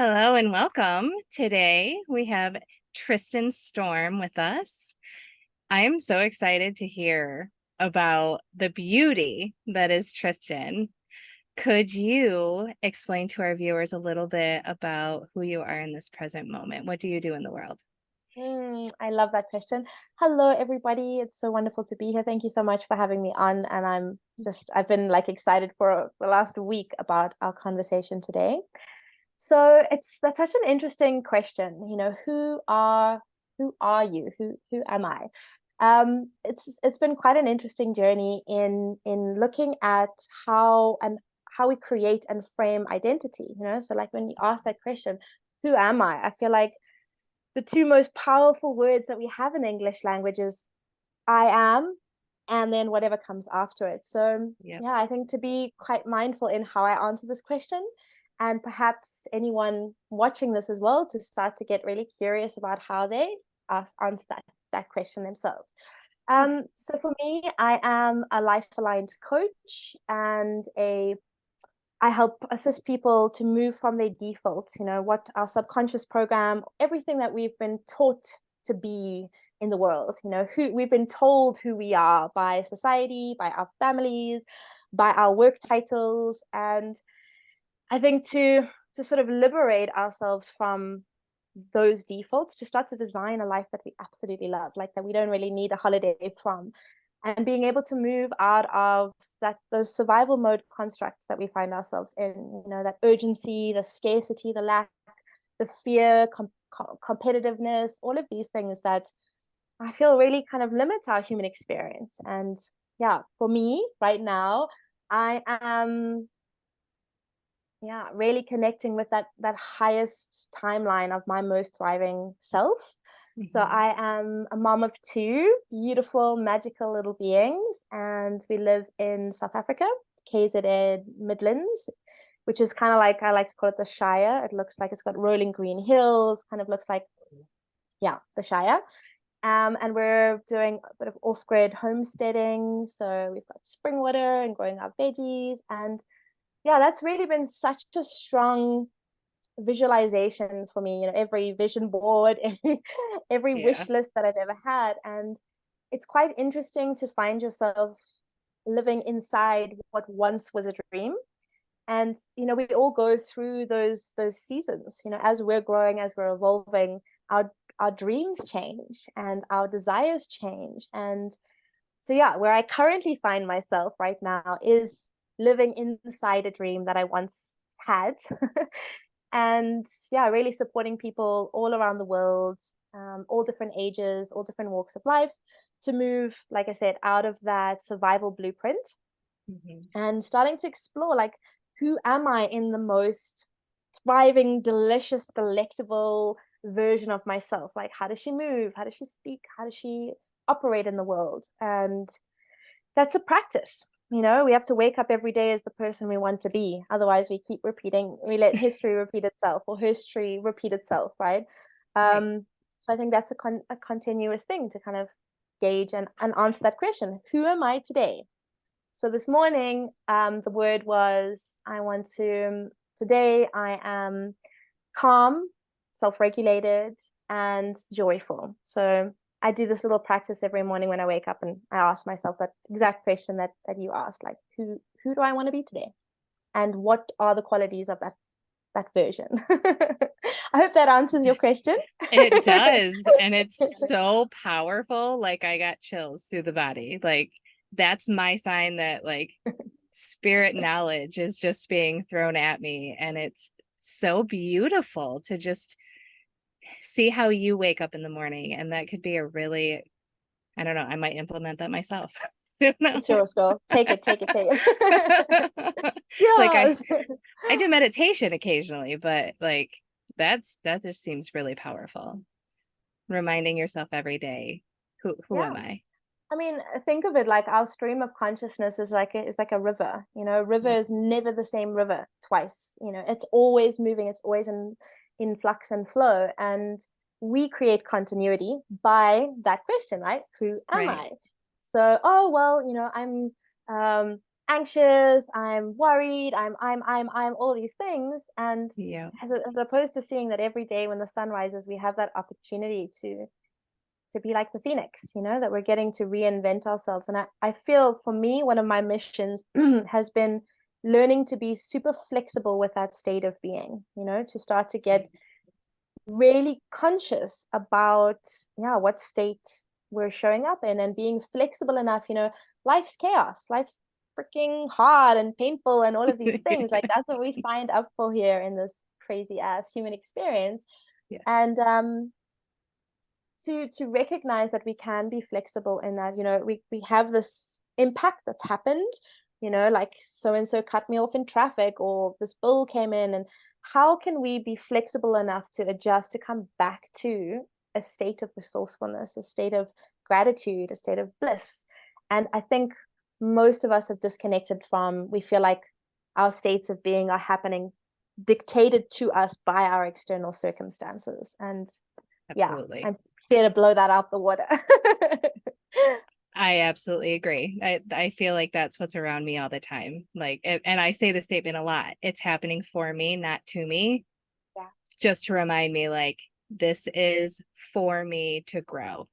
Hello and welcome. Today we have Tristin Storme with us. I am so excited to hear about the beauty that is Tristin. Could you explain to our viewers a little bit about who you are in this present moment? What do you do in the world? I love that question. Hello, everybody. It's so wonderful to be here. Thank you so much for having me on. And I've been like excited for the last week about our conversation today. So that's such an interesting question. Who are you? Who am I? It's been quite an interesting journey in looking at how we create and frame identity. So like when you ask that question, who am I? I feel like the two most powerful words that we have in English language is I am, and then whatever comes after it. So, Yep. yeah, I think to be quite mindful in how I answer this question, and perhaps anyone watching this as well to start to get really curious about how they answer that question themselves. So for me, I am a life aligned coach and a I help assist people to move from their default, what our subconscious program, everything that we've been taught to be in the world, who we've been told who we are by society, by our families, by our work titles. And I think to sort of liberate ourselves from those defaults, to start to design a life that we absolutely love, like that we don't really need a holiday from, and being able to move out of those survival mode constructs that we find ourselves in, that urgency, the scarcity, the lack, the fear, competitiveness, all of these things that I feel really kind of limit our human experience. And yeah, for me right now, I am really connecting with that highest timeline of my most thriving self. So Mhm. I am a mom of two beautiful, magical little beings, and we live in South Africa, KZN Midlands, which is kind of like, I like to call it the Shire. It looks like it's got rolling green hills, kind of looks like, yeah, the Shire. And we're doing a bit of off-grid homesteading. So we've got spring water and growing our veggies. And yeah, that's really been such a strong visualization for me. Every vision board, every Yeah. wish list that I've ever had. And it's quite interesting to find yourself living inside what once was a dream. And we all go through those seasons. As we're growing, as we're evolving, our dreams change and our desires change. And so yeah, where I currently find myself right now is living inside a dream that I once had. And yeah, really supporting people all around the world, all different ages, all different walks of life, to move, like I said, out of that survival blueprint Mhm. and starting to explore, like, who am I in the most thriving, delicious, delectable version of myself? Like, how does she move? How does she speak? How does she operate in the world? And that's a practice. We have to wake up every day as the person we want to be. Otherwise, we keep repeating, we let history repeat itself or history repeat itself, right? Right. So I think that's a continuous thing to kind of gauge and answer that question. Who am I today? So this morning, the word was today I am calm, self-regulated, and joyful. So I do this little practice every morning when I wake up, and I ask myself that exact question that you asked, like, who do I want to be today? And what are the qualities of that version? I hope that answers your question. It does. And it's so powerful. Like I got chills through the body. Like that's my sign that like spirit knowledge is just being thrown at me. And it's so beautiful to just see how you wake up in the morning. And that could be a really, I don't know, I might implement that myself. I don't It's know. yours, girl. Take it, take it, take it. Like Yes. I do meditation occasionally, but like that just seems really powerful. Reminding yourself every day, who Yeah. am I? I mean, think of it like our stream of consciousness is like a river. A river Yep. is never the same river twice. It's always moving, it's always in flux and flow. And we create continuity by that question, right? Who am Right. I? So, oh well, I'm anxious, I'm worried, I'm all these things. And Yeah. as opposed to seeing that every day when the sun rises, we have that opportunity to be like the phoenix, that we're getting to reinvent ourselves. And I feel for me, one of my missions has been learning to be super flexible with that state of being, to start to get really conscious about, yeah, what state we're showing up in, and being flexible enough. Life's chaos, life's freaking hard and painful and all of these things. Like, that's what we signed up for here in this crazy ass human experience. Yes. And to recognize that we can be flexible in that, we have this impact that's happened, like so and so cut me off in traffic, or this bill came in, and how can we be flexible enough to adjust to come back to a state of resourcefulness, a state of gratitude, a state of bliss. And I think most of us have disconnected from, we feel like our states of being are happening dictated to us by our external circumstances. And yeah, Absolutely. I'm here to blow that out the water. I absolutely agree. I feel like that's what's around me all the time. Like, and I say the statement a lot. It's happening for me, not to me. Yeah. Just to remind me, like, this is for me to grow.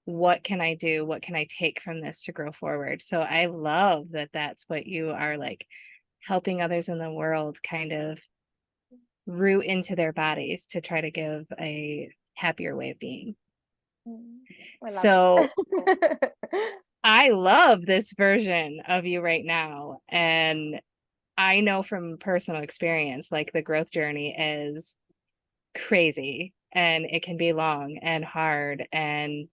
What can I do? What can I take from this to grow forward? So I love that that's what you are, like, helping others in the world kind of root into their bodies to try to give a happier way of being. I love So it. I love this version of you right now. And I know from personal experience, like, the growth journey is crazy and it can be long and hard and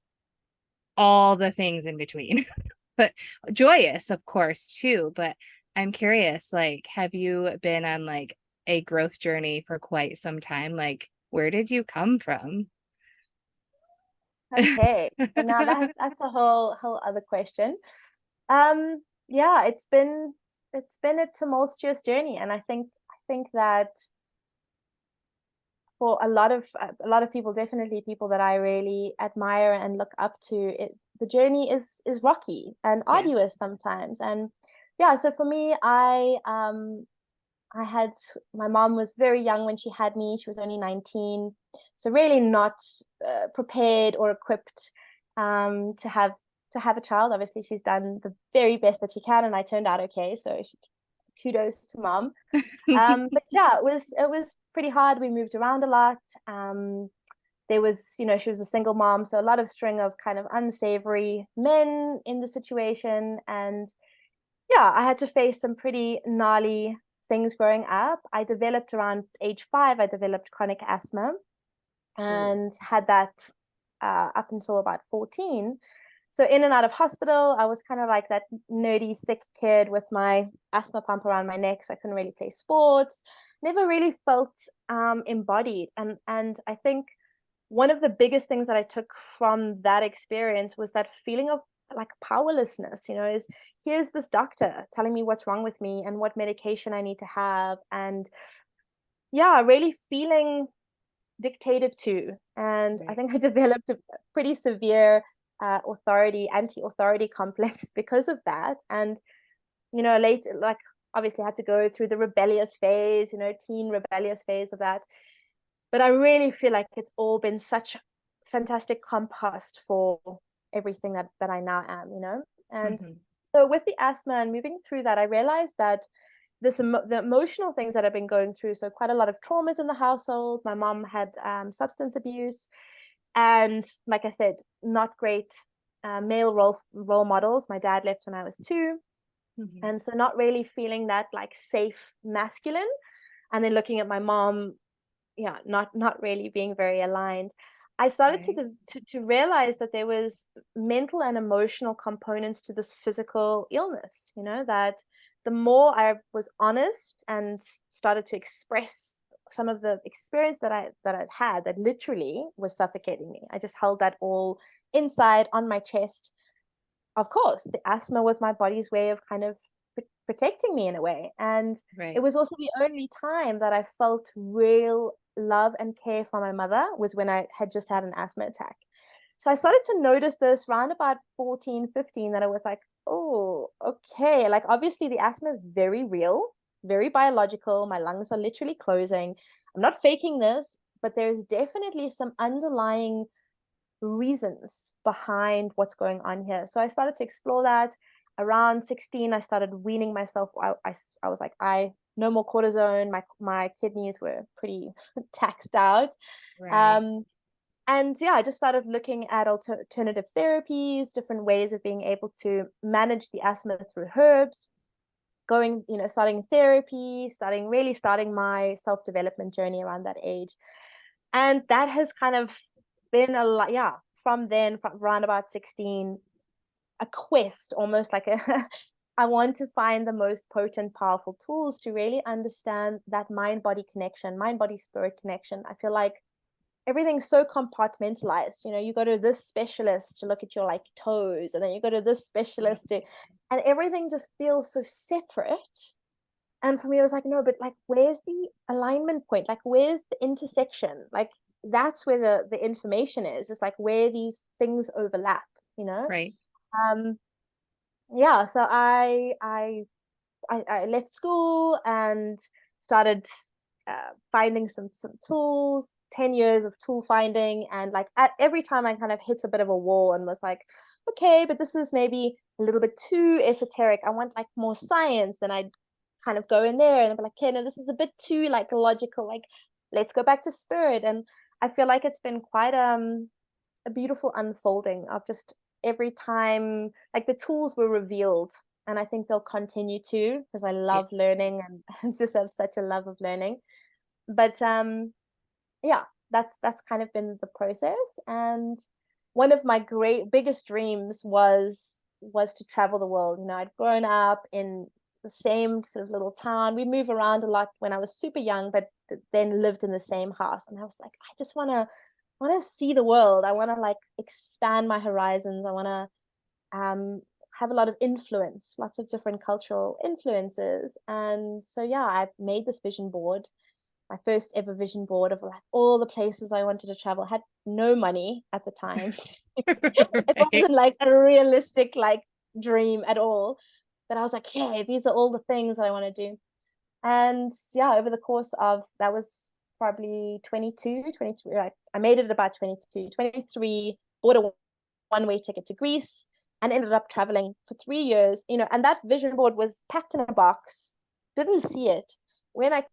all the things in between, but joyous, of course, too. But I'm curious, like, have you been on like a growth journey for quite some time? Like, where did you come from? Okay, so now that's a whole other question. Yeah, it's been a tumultuous journey, and I think that for a lot of people, definitely people that I really admire and look up to, the journey is rocky and Yeah. arduous sometimes. And yeah, so for me, I had my mom was very young when she had me. She was only 19, so really not prepared or equipped to have a child. Obviously, she's done the very best that she can, and I turned out okay. So kudos to mom. But yeah, it was pretty hard. We moved around a lot. There was, she was a single mom, so a lot of string of kind of unsavory men in the situation. And yeah, I had to face some pretty gnarly things growing up. I developed around age 5, I developed chronic asthma, Ooh. and had that up until about 14. So in and out of hospital, I was kind of like that nerdy, sick kid with my asthma pump around my neck. So I couldn't really play sports, never really felt embodied. And I think one of the biggest things that I took from that experience was that feeling of like powerlessness, is here's this doctor telling me what's wrong with me and what medication I need to have. And yeah, really feeling dictated to. And I Right. think I developed a pretty severe anti-authority complex because of that. And, later, like, obviously had to go through the rebellious phase, teen rebellious phase of that. But I really feel like it's all been such fantastic compost for everything that I now am. And Mhm. so with the asthma and moving through that, I realized that the emotional things that I've been going through, so quite a lot of traumas in the household. My mom had substance abuse, and like I said, not great male role models. My dad left when I was 2, Mhm. and so not really feeling that like safe masculine. And then looking at my mom, yeah, not really being very aligned. I started Right. to realize that there was mental and emotional components to this physical illness, that the more I was honest and started to express some of the experience that I'd had, that literally was suffocating me. I just held that all inside on my chest. Of course, the asthma was my body's way of kind of protecting me in a way. And it Right. was also the only time that I felt real love and care for my mother, was when I had just had an asthma attack. So I started to notice this around about 14, 15, that it was like, Oh, okay. Like obviously the asthma is very real, very biological. My lungs are literally closing. I'm not faking this, but there's definitely some underlying reasons behind what's going on here. So I started to explore that. Around 16, I started weaning myself. I was like, no more cortisone. My kidneys were pretty taxed out. Right. Um, and yeah, I just started looking at alternative therapies, different ways of being able to manage the asthma through herbs, going, starting therapy, starting my self-development journey around that age. And that has kind of been a lot, yeah, from then, from around about 16, a quest, almost like a, I want to find the most potent, powerful tools to really understand that mind body connection, mind body spirit connection. I feel like everything's so compartmentalized. You go to this specialist to look at your like toes, and then you go to this Yep. specialist to, and everything just feels so separate. And for me, I was like, no, but like, where's the alignment point? Like, where's the intersection? Like, that's where the information is. It's like where these things overlap, you know? Right. Um, yeah, so I left school and started finding some tools. 10 years of tool finding, and like at every time I kind of hit a bit of a wall and was like, okay, but this is maybe a little bit too esoteric. I want like more science. Then I'd kind of go in there and I'd be like, okay, no, this is a bit too like logical. Like, let's go back to spirit. And I feel like it's been quite a beautiful unfolding of just every time like the tools were revealed, and I think they'll continue to, because I love Yes. learning and I just have such a love of learning. But yeah, that's kind of been the process. And one of my great biggest dreams was to travel the world. I'd grown up in the same sort of little town. We move around a lot when I was super young, but then lived in the same house. And I was like, I just want to see the world. I want to like expand my horizons. I want to have a lot of influence, lots of different cultural influences. And so yeah, I made this vision board, my first ever vision board of like all the places I wanted to travel. I had no money at the time. It Right. wasn't like a realistic like dream at all. But I was like, hey, these are all the things that I want to do. And yeah, over the course of that was probably 22, 23. I made it about 22, 23, bought a one-way ticket to Greece and ended up traveling for 3 years, and that vision board was packed in a box, didn't see it. When I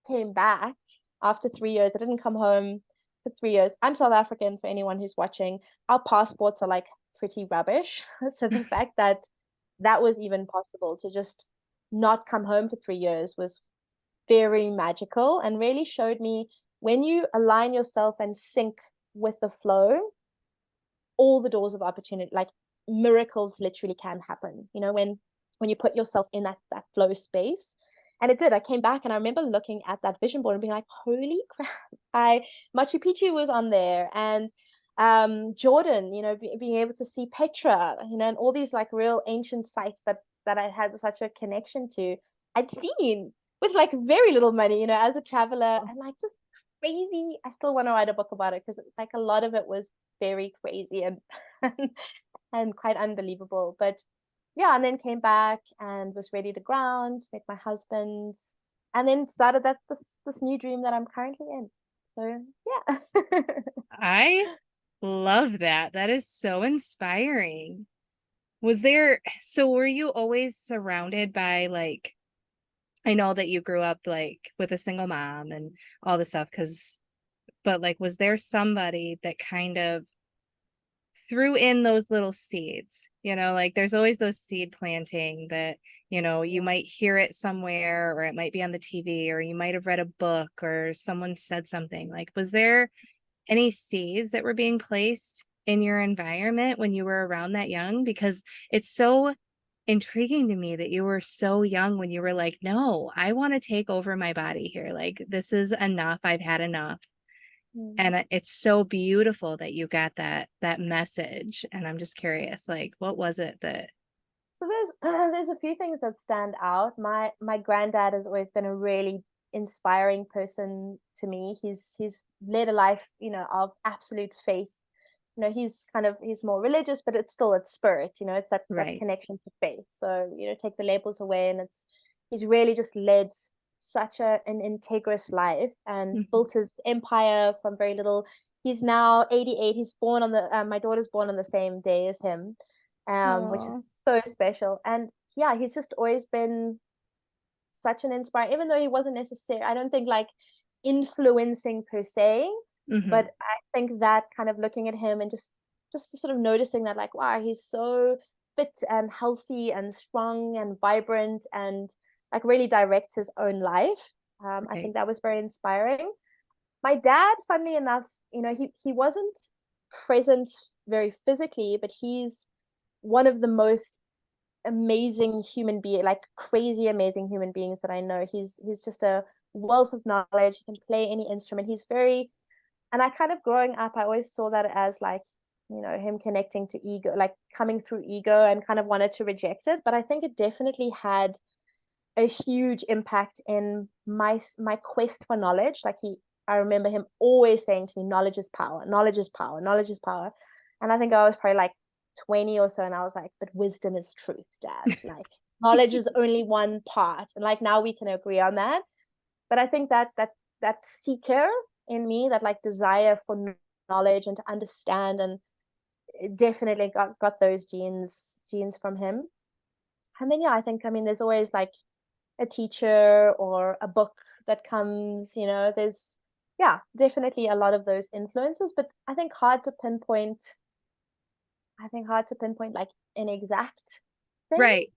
came back after 3 years, I didn't come home for 3 years. I'm South African for anyone who's watching. Our passports are like pretty rubbish. So the fact that that was even possible to just not come home for 3 years was very magical and really showed me when you align yourself and sync with the flow, all the doors of opportunity, like miracles literally can happen, when you put yourself in that flow space. And it did. I came back and I remember looking at that vision board and being like, holy crap, I Machu Picchu was on there, and Jordan, being able to see Petra, and all these like real ancient sites that I had such a connection to, I'd seen with like very little money, as a traveler, and like just crazy. I still want to write a book about it because like a lot of it was very crazy and and quite unbelievable. But yeah, and then came back and was ready to ground, met my husband, and then started this new dream that I'm currently in. So yeah. I love that. That is so inspiring. So were you always surrounded by like, I know that you grew up like with a single mom and all this stuff, but like, was there somebody that kind of threw in those little seeds? Like there's always those seed planting that, you might hear it somewhere, or it might be on the TV, or you might have read a book, or someone said something. Like, was there any seeds that were being placed in your environment when you were around that young? Because it's so intriguing to me that you were so young when you were like, no, I want to take over my body here. Like, this is enough. I've had enough. Mm. And it's so beautiful that you got that message. And I'm just curious, like, what was it that So there's a few things that stand out. My granddad has always been a really inspiring person to me. He's led a life, of absolute faith. he's more religious, but it's spirit, it's that Right. connection to faith. So, take the labels away, and he's really just led such an integrous life and Mhm. built his empire from very little. He's now 88. He's born on the my daughter's born on the same day as him, which is Oh. so special. And yeah, he's just always been such an inspiring, even though he wasn't necessary, I don't think like influencing per se, but Hmm. I think that kind of looking at him and just sort of noticing that, like, wow, he's so fit and healthy and strong and vibrant and like really directs his own life. I Right. think that was very inspiring. My dad, funnily enough, he wasn't present very physically, but he's one of the most amazing human being, like crazy amazing human beings that I know. He's just a wealth of knowledge. He can play any instrument. He's very, and I kind of growing up, I always saw that as like, him connecting to ego, like coming through ego, and kind of wanted to reject it. But I think it definitely had a huge impact in my quest for knowledge. I remember him always saying to me, knowledge is power, knowledge is power, knowledge is power. And I think I was probably like 20 or so, and I was like, but wisdom is truth, Dad. Like knowledge is only one part. And like now we can agree on that. But I think that seeker in me, that like desire for knowledge and to understand, and it definitely got those genes from him. And then yeah, I mean there's always like a teacher or a book that comes, there's, yeah, definitely a lot of those influences, but hard to pinpoint like an exact thing. Right.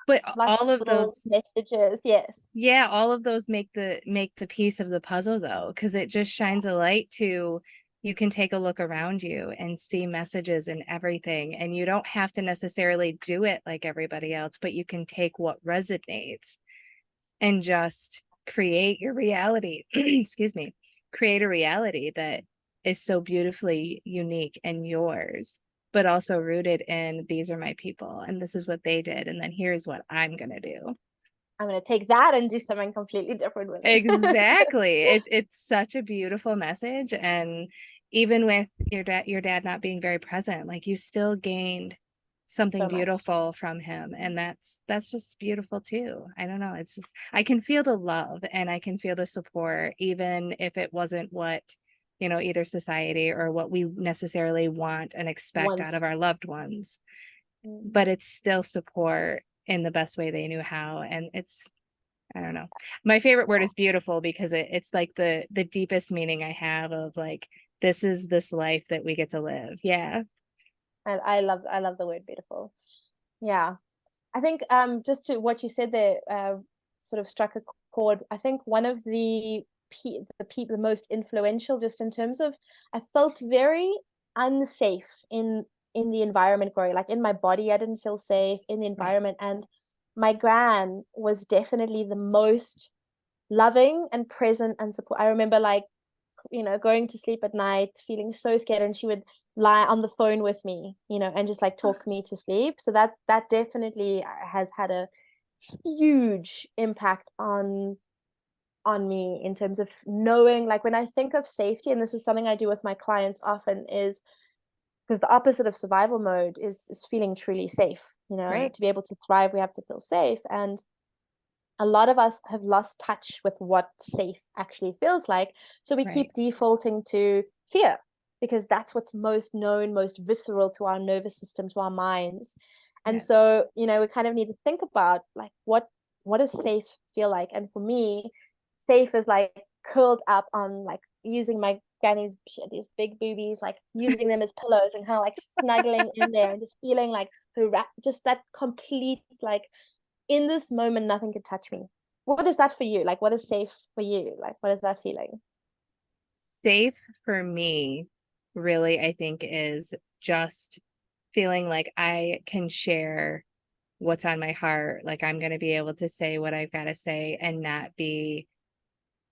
But Lots all of of little those, messages, yes. yeah, all of those make the piece of the puzzle though, because it just shines a light to, you can take a look around you and see messages in everything. And you don't have to necessarily do it like everybody else, but you can take what resonates and just create your reality. Excuse me. Create a reality that is so beautifully unique and yours, but also rooted in, these are my people and this is what they did. And then here's what I'm going to do. I'm going to take that and do something completely different with it. Exactly. It's such a beautiful message. And even with your dad not being very present, like you still gained something So much. beautiful from him. And that's just beautiful too. I don't know. It's just, I can feel the love and I can feel the support, even if it wasn't what, either society or what we necessarily want and expect Once. out of our loved ones. Mm. But it's still support in the best way they knew how. And it's, I don't know. My favorite word is beautiful because it's like the deepest meaning I have of like, this is this life that we get to live. Yeah. And I love the word beautiful. Yeah. I think just to what you said there, sort of struck a chord. I think one of the most influential, just in terms of, I felt very unsafe in the environment growing. Like in my body, I didn't feel safe in the Right. environment, and my gran was definitely the most loving and present and support. I remember like going to sleep at night feeling so scared, and she would lie on the phone with me, and just like talk me to sleep. So that definitely has had a huge impact on me in terms of knowing, like when I think of safety, and this is something I do with my clients often, is because the opposite of survival mode is feeling truly safe. Right. To be able to thrive, we have to feel safe, and a lot of us have lost touch with what safe actually feels like. So we Right. keep defaulting to fear because that's what's most known, most visceral to our nervous system, to our minds. And Yes. so, we kind of need to think about like what does safe feel like? And for me, safe is like curled up on, like, using my granny's, she had these big boobies, like using them as pillows and kind of like snuggling in there and just feeling like just that complete, like, in this moment, nothing could touch me. What is that for you? Like, what is safe for you? Like, what is that feeling? Safe for me, really, I think is just feeling like I can share what's on my heart. Like I'm going to be able to say what I've got to say and not be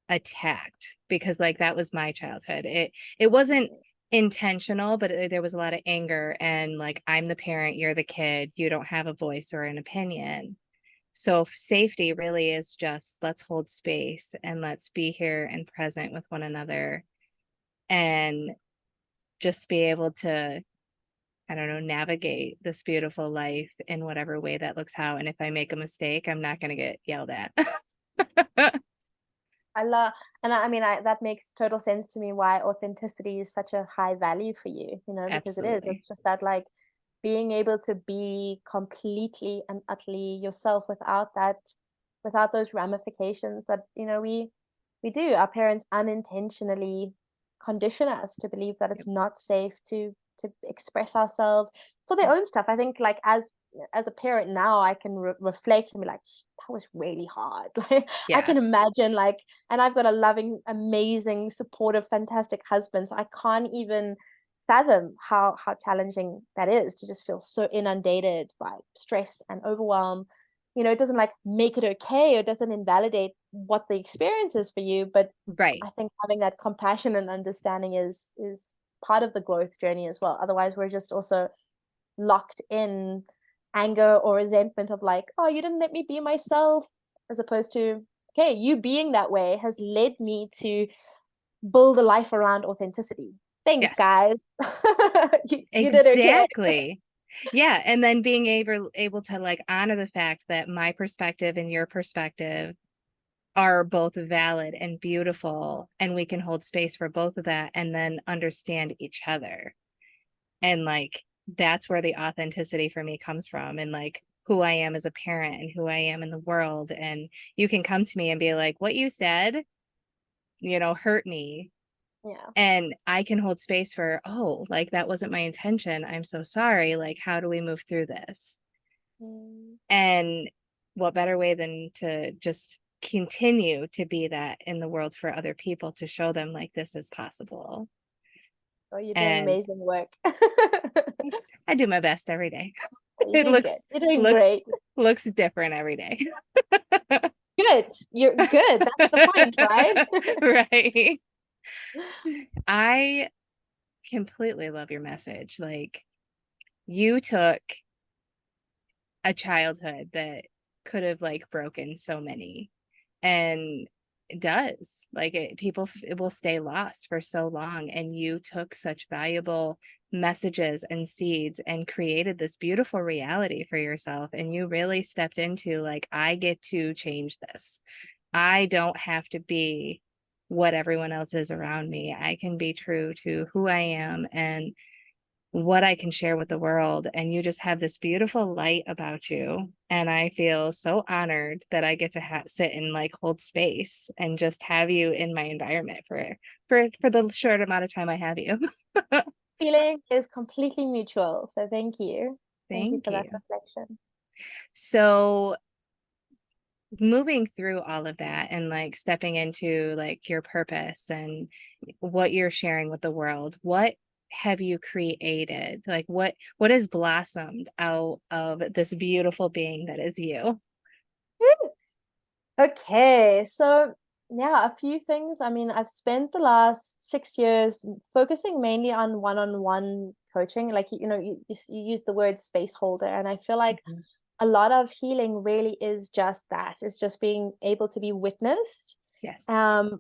attacked, because like that was my childhood. It wasn't intentional, but there was a lot of anger and like, I'm the parent, you're the kid, you don't have a voice or an opinion. So safety really is just, let's hold space and let's be here and present with one another and just be able to, I don't know, navigate this beautiful life in whatever way that looks how. And if I make a mistake, I'm not going to get yelled at. I love, and I mean, that makes total sense to me why authenticity is such a high value for you, you know, because it is. Absolutely. It's just that, like, being able to be completely and utterly yourself without those ramifications that, you know, we do. Our parents unintentionally condition us to believe that Yep. it's not safe to express ourselves for their own stuff. I think, like, as a parent now, I can reflect and be like, that was really hard. Like, I Yeah. can imagine, like, and I've got a loving, amazing, supportive, fantastic husband. So I can't even fathom how challenging that is to just feel so inundated by stress and overwhelm. You know, it doesn't like make it okay, or it doesn't invalidate what the experience is for you, but Right. I think having that compassion and understanding is part of the growth journey as well. Otherwise, we're just also locked in anger or resentment of like, oh, you didn't let me be myself, as opposed to, okay, you being that way has led me to build a life around authenticity. Thanks, Yes. guys. You did okay. Exactly. Yeah. And then being able to like honor the fact that my perspective and your perspective are both valid and beautiful, and we can hold space for both of that and then understand each other. And like that's where the authenticity for me comes from, and like who I am as a parent and who I am in the world. And you can come to me and be like, what you said, you know, hurt me. Yeah. And I can hold space for, oh, like that wasn't my intention. I'm so sorry. Like, how do we move through this? Mm. And what better way than to just continue to be that in the world for other people, to show them like this is possible. Oh, you're doing And amazing work. I do my best every day. You're It doing good. You're doing looks great. looks different every day. Good. You're good. That's the point, right? Right. I completely love your message. Like you took a childhood that could have like broken so many, and it does, like it will stay lost for so long, and you took such valuable messages and seeds and created this beautiful reality for yourself, and you really stepped into like, I get to change this. I don't have to be what everyone else is around me. I can be true to who I am and what I can share with the world. And you just have this beautiful light about you. And I feel so honored that I get to sit and like hold space and just have you in my environment for the short amount of time I have you. Feeling is completely mutual. So thank you. Thank you Thank for that you. reflection. So moving through all of that and like stepping into like your purpose and what you're sharing with the world, what have you created? Like what has blossomed out of this beautiful being that is you? Okay, so yeah, a few things. I mean, I've spent the last 6 years focusing mainly on one-on-one coaching. Like, you know, you use the word space holder, and I feel like Mhm. a lot of healing really is just that. It's just being able to be witnessed, Yes.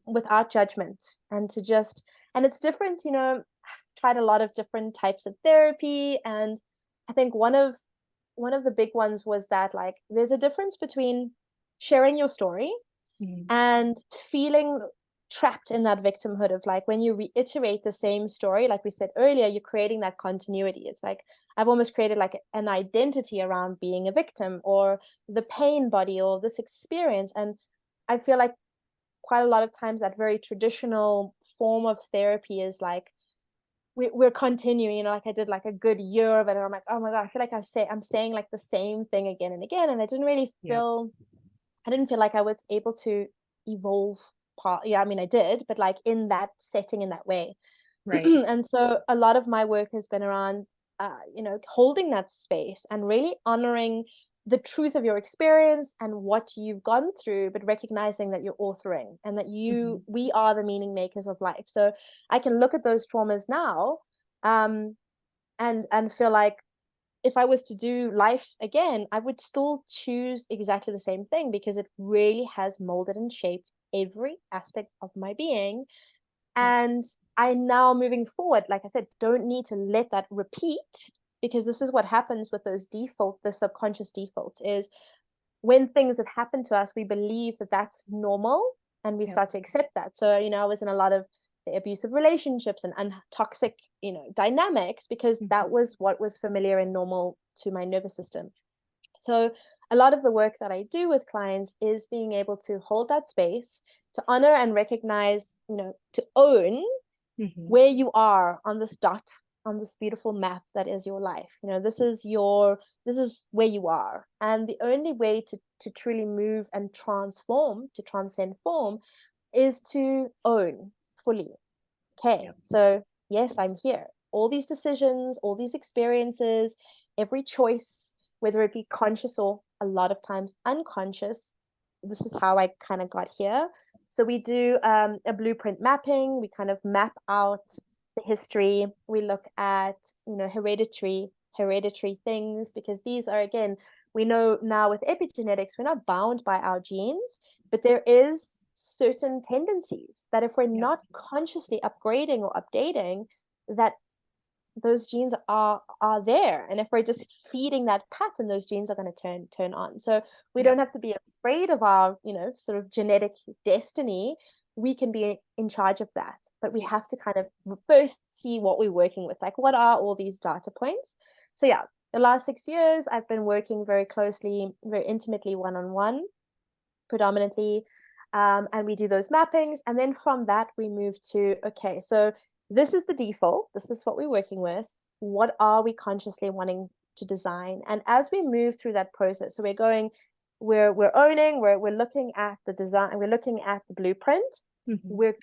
without judgment, and to just, and it's different, you know, I've tried a lot of different types of therapy, and I think one of the big ones was that, like, there's a difference between sharing your story Mhm. and feeling trapped in that victimhood of, like, when you reiterate the same story, like we said earlier, you're creating that continuity. It's like I've almost created like an identity around being a victim, or the pain body, or this experience. And I feel like quite a lot of times that very traditional form of therapy is like, we're continuing, you know, like I did like a good year of it, and I'm like, oh my god, I feel like I'm saying like the same thing again and again, and Yep. I didn't feel like I was able to evolve. Part, yeah, I mean I did, but like in that setting, in that way. Right. And so a lot of my work has been around, you know, holding that space and really honoring the truth of your experience and what you've gone through, but recognizing that you're authoring, and that Mhm. we are the meaning makers of life. So I can look at those traumas now, um, and feel like if I was to do life again, I would still choose exactly the same thing, because it really has molded and shaped every aspect of my being. And I now, moving forward, like I said, don't need to let that repeat, because this is what happens with those default, the subconscious defaults, is when things have happened to us, we believe that that's normal, and we start to accept that. So, I was in a lot of the abusive relationships and toxic, dynamics, because that was what was familiar and normal to my nervous system. So a lot of the work that I do with clients is being able to hold that space, to honor and recognize, to own where you are on this dot, on this beautiful map that is your life. This is where you are. And the only way to truly move and transform, to transcend form, is to own fully. Okay, so yes, I'm here. All these decisions, all these experiences, every choice, whether it be conscious or a lot of times unconscious, this is how I kind of got here. So we do a blueprint mapping. We kind of map out the history. We look at, hereditary things, because these are, again, we know now with epigenetics, we're not bound by our genes, but there is certain tendencies that if we're not consciously upgrading or updating, that those genes are there, and if we're just feeding that pattern, those genes are going to turn on. So we don't have to be afraid of our sort of genetic destiny. We can be in charge of that, but we have to kind of first see what we're working with, like what are all these data points. So the last 6 years I've been working very closely, very intimately, one-on-one predominantly, and we do those mappings, and then from that we move to, okay, so this is the default, this is what we're working with, what are we consciously wanting to design? And as we move through that process, so we're owning, we're looking at the design, we're looking at the blueprint, we're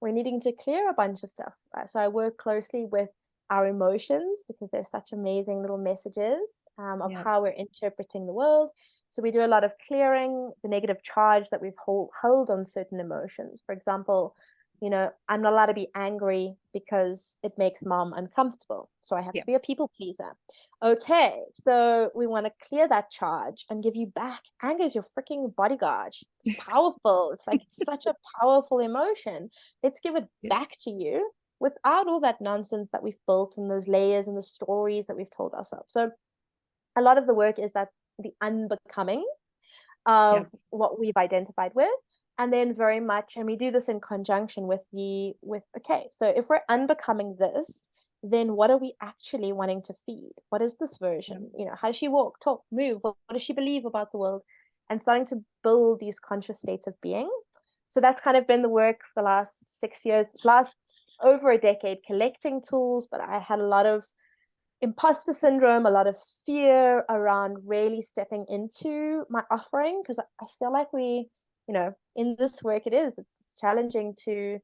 needing to clear a bunch of stuff. So I work closely with our emotions, because they're such amazing little messages of how we're interpreting the world. So we do a lot of clearing the negative charge that we've held on certain emotions. For example, I'm not allowed to be angry because it makes mom uncomfortable. So I have to be a people pleaser. Okay, so we want to clear that charge and give you back. Anger is your freaking bodyguard. It's powerful. It's such a powerful emotion. Let's give it back to you without all that nonsense that we've built and those layers and the stories that we've told ourselves. So a lot of the work is that the unbecoming of what we've identified with. And then very much, and we do this in conjunction with okay, so if we're unbecoming this, then what are we actually wanting to feed? What is this version? How does she walk, talk, move? What does she believe about the world? And starting to build these conscious states of being. So that's kind of been the work for the last 6 years, last over a decade, collecting tools, but I had a lot of imposter syndrome, a lot of fear around really stepping into my offering, because I feel like in this work it's challenging to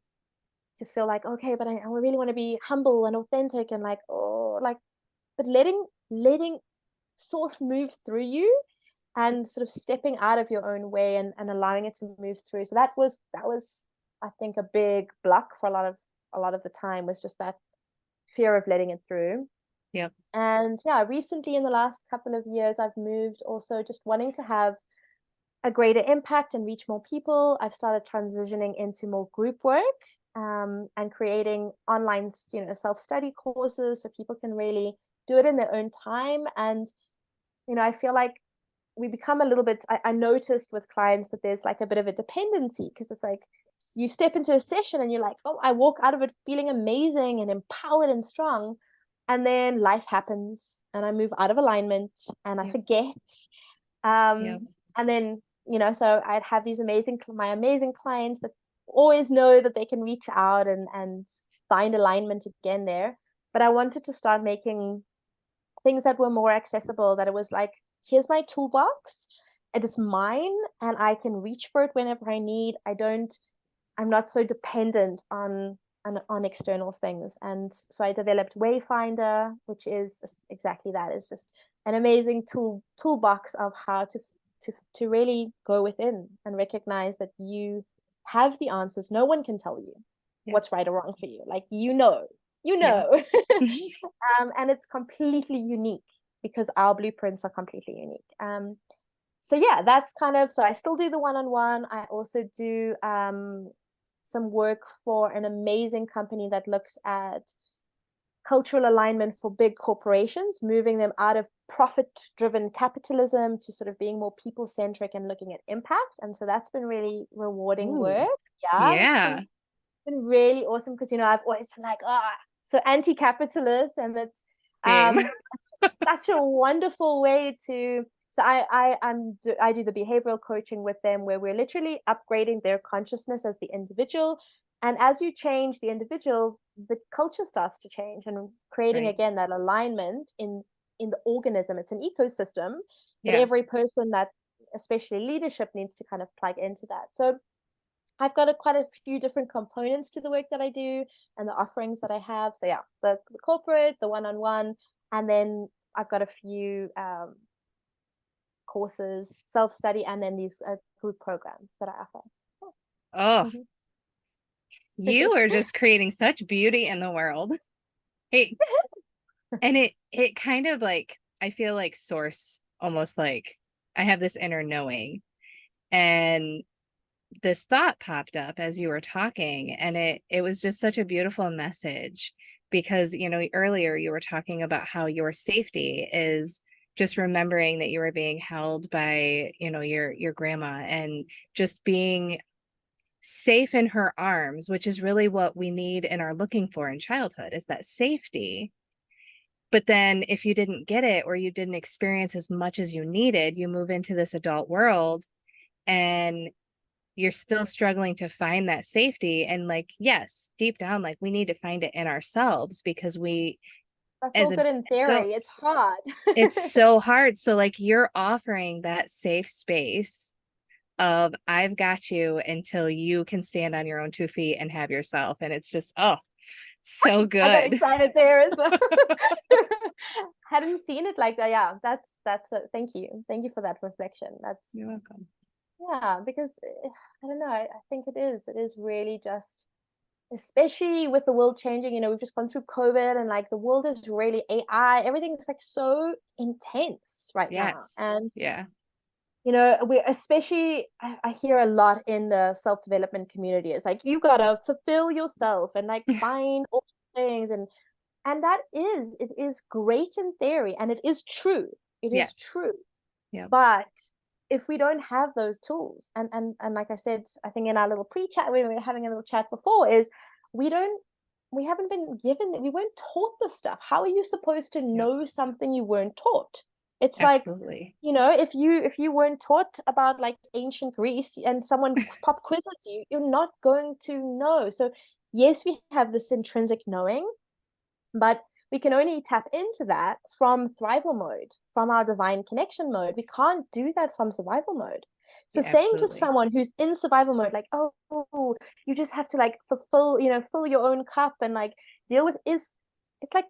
feel like, okay, but I really want to be humble and authentic and but letting source move through you and sort of stepping out of your own way and allowing it to move through. So that was I think a big block for a lot of the time, was just that fear of letting it through. And recently in the last couple of years, I've moved also just wanting to have a greater impact and reach more people. I've started transitioning into more group work, and creating online, self-study courses so people can really do it in their own time. And, I feel like we become a little bit, I noticed with clients that there's like a bit of a dependency, because it's like you step into a session and you're like, oh, I walk out of it feeling amazing and empowered and strong. And then life happens and I move out of alignment and I forget. And then, so I'd have these my amazing clients that always know that they can reach out and find alignment again there. But I wanted to start making things that were more accessible, that it was like, here's my toolbox. It is mine and I can reach for it whenever I need. I'm not so dependent on external things. And so I developed Wayfinder, which is exactly that. It's just an amazing toolbox of how to really go within and recognize that you have the answers. No one can tell you what's right or wrong for you. Like, and it's completely unique, because our blueprints are completely unique. So that's kind of, so I still do the one-on-one. I also do some work for an amazing company that looks at cultural alignment for big corporations, moving them out of profit-driven capitalism to sort of being more people-centric and looking at impact. And so that's been really rewarding Ooh, work. Yeah, it's yeah. been really awesome because, you know, I've always been like, so anti-capitalist, and Same. it's just such a wonderful way to. So I do the behavioral coaching with them, where we're literally upgrading their consciousness as the individual, and as you change the individual, the culture starts to change, and creating Right. again that alignment in the organism. It's an ecosystem, but Yeah. every person that, especially leadership, needs to kind of plug into that. So I've got quite a few different components to the work that I do and the offerings that I have. So yeah, the corporate, the one-on-one, and then I've got a few courses, self-study, and then these group programs that I offer. Oh, Yeah. you are just creating such beauty in the world. Hey, and it kind of like, I feel like source, almost like I have this inner knowing, and this thought popped up as you were talking, and it was just such a beautiful message, because you know, earlier you were talking about how your safety is just remembering that you were being held by, you know, your grandma, and just being safe in her arms, which is really what we need and are looking for in childhood, is that safety. But then if you didn't get it, or you didn't experience as much as you needed, you move into this adult world, and you're still struggling to find that safety. And like, yes, deep down, like, we need to find it in ourselves, because we, That's as all good in theory. It's adults, hard. it's so hard. So like, you're offering that safe space of, I've got you until you can stand on your own 2 feet and have yourself. And it's just, oh, so I got good. excited there as well. Hadn't seen it like that. Yeah, that's a, thank you for that reflection. That's You're welcome. yeah, because I don't know. I think it is really just, especially with the world changing. You know, we've just gone through COVID, and like the world is really AI. Everything's like so intense right now, Yes. and Yeah. you know, we especially I hear a lot in the self-development community. It's like you gotta fulfill yourself and like find all things, and that is, it is great in theory, and it is true. It is Yes. true. Yeah. But if we don't have those tools, and like I said, I think in our little pre-chat, when we were having a little chat before, is we don't, we haven't been given, we weren't taught this stuff. How are you supposed to Yep. know something you weren't taught? It's like, Absolutely. you know, if you weren't taught about like ancient Greece and someone pop quizzes you, you're not going to know. So yes, we have this intrinsic knowing, but we can only tap into that from thrival mode, from our divine connection mode. We can't do that from survival mode. So Yeah, saying to absolutely. someone who's in survival mode, like, oh, you just have to like fulfill, you know, fill your own cup and like deal with, is, it's like,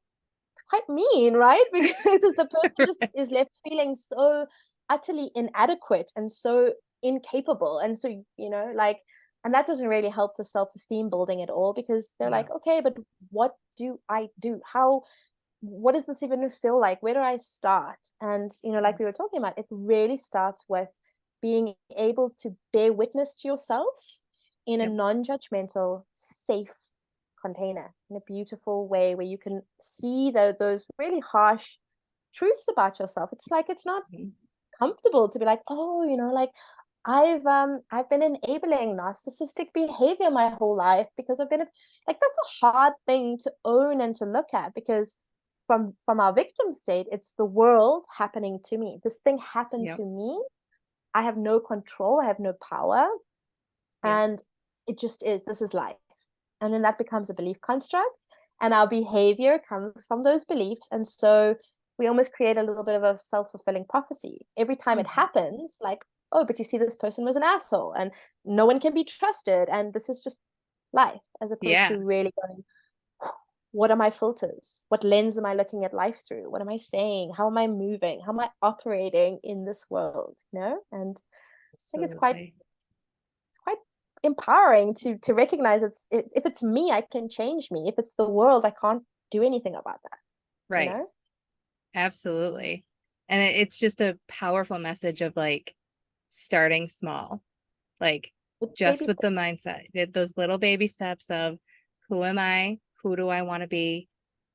it's quite mean, right? Because the person just is left feeling so utterly inadequate and so incapable. And so, you know, like, and that doesn't really help the self-esteem building at all, because they're like, No. okay, but what do I do? How, what does this even feel like? Where do I start? And, you know, like we were talking about, it really starts with being able to bear witness to yourself in a Yep. non-judgmental, safe container, in a beautiful way where you can see those really harsh truths about yourself. It's like, it's not Mhm. comfortable to be like, oh, you know, like I've been enabling narcissistic behavior my whole life because I've been like, that's a hard thing to own and to look at, because from our victim state, it's the world happening to me. This thing happened Yep. to me. I have no control, I have no power, Yep. and it just is, this is life. And then that becomes a belief construct, and our behavior comes from those beliefs. And so we almost create a little bit of a self-fulfilling prophecy every time it Mhm. happens, like, oh, but you see, this person was an asshole and no one can be trusted, and this is just life, as opposed Yeah. to really going, what are my filters? What lens am I looking at life through? What am I saying? How am I moving? How am I operating in this world? You know? And I think Absolutely. it's quite empowering to recognize if it's me, I can change me. If it's the world, I can't do anything about that, you Right. know? Absolutely. And it's just a powerful message of like, starting small. Like, just Baby with steps. the mindset, those little baby steps of who am I? Who do I want to be?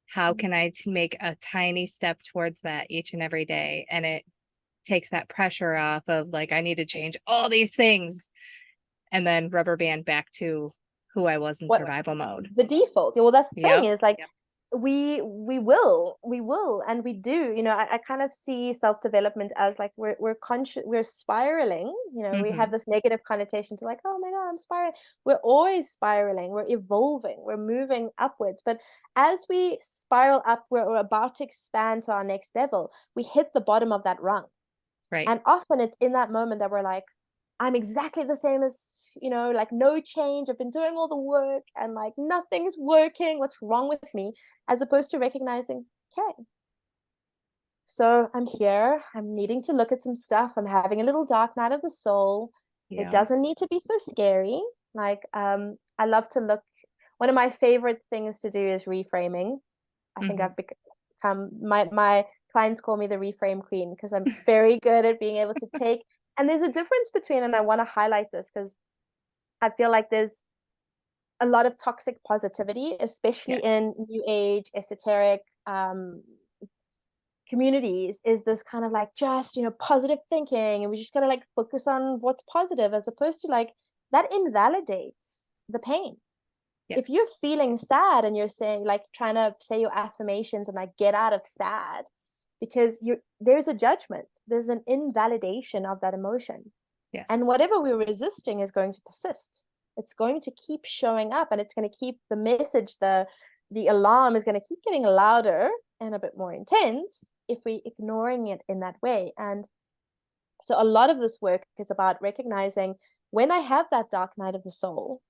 How can I make a tiny step towards that each and every day? And it takes that pressure off of like, I need to change all these things and then rubber band back to who I was in What survival mode. the default? Yeah, well, that's the thing Yep. is like we will and we do. I kind of see self-development as like we're conscious, we're spiraling. We have Mm-hmm. this negative connotation to like, oh my God, I'm spiraling. We're always spiraling, we're evolving, we're moving upwards. But as we spiral up, we're about to expand to our next level, we hit the bottom of that rung. Right. And often it's in that moment that we're like, I'm exactly the same as, like no change. I've been doing all the work and like nothing's working. What's wrong with me? As opposed to recognizing, okay, so I'm here. I'm needing to look at some stuff. I'm having a little dark night of the soul. It Yeah. doesn't need to be so scary. Like, I love to look. One of my favorite things to do is reframing. I think Mm-hmm. I've become my clients call me the reframe queen because I'm very good at being able to take. And there's a difference between, and I want to highlight this because I feel like there's a lot of toxic positivity, especially Yes. in new age esoteric communities, is this kind of like just positive thinking, and we just gotta like focus on what's positive, as opposed to like that invalidates the pain. If you're Yes. feeling sad and you're saying like trying to say your affirmations and like get out of sad because there's a judgment, there's an invalidation of that emotion, and Yes. whatever we're resisting is going to persist. It's going to keep showing up, and it's going to keep the message, the alarm is going to keep getting louder and a bit more intense if we ignoring it in that way. And so a lot of this work is about recognizing when I have that dark night of the soul.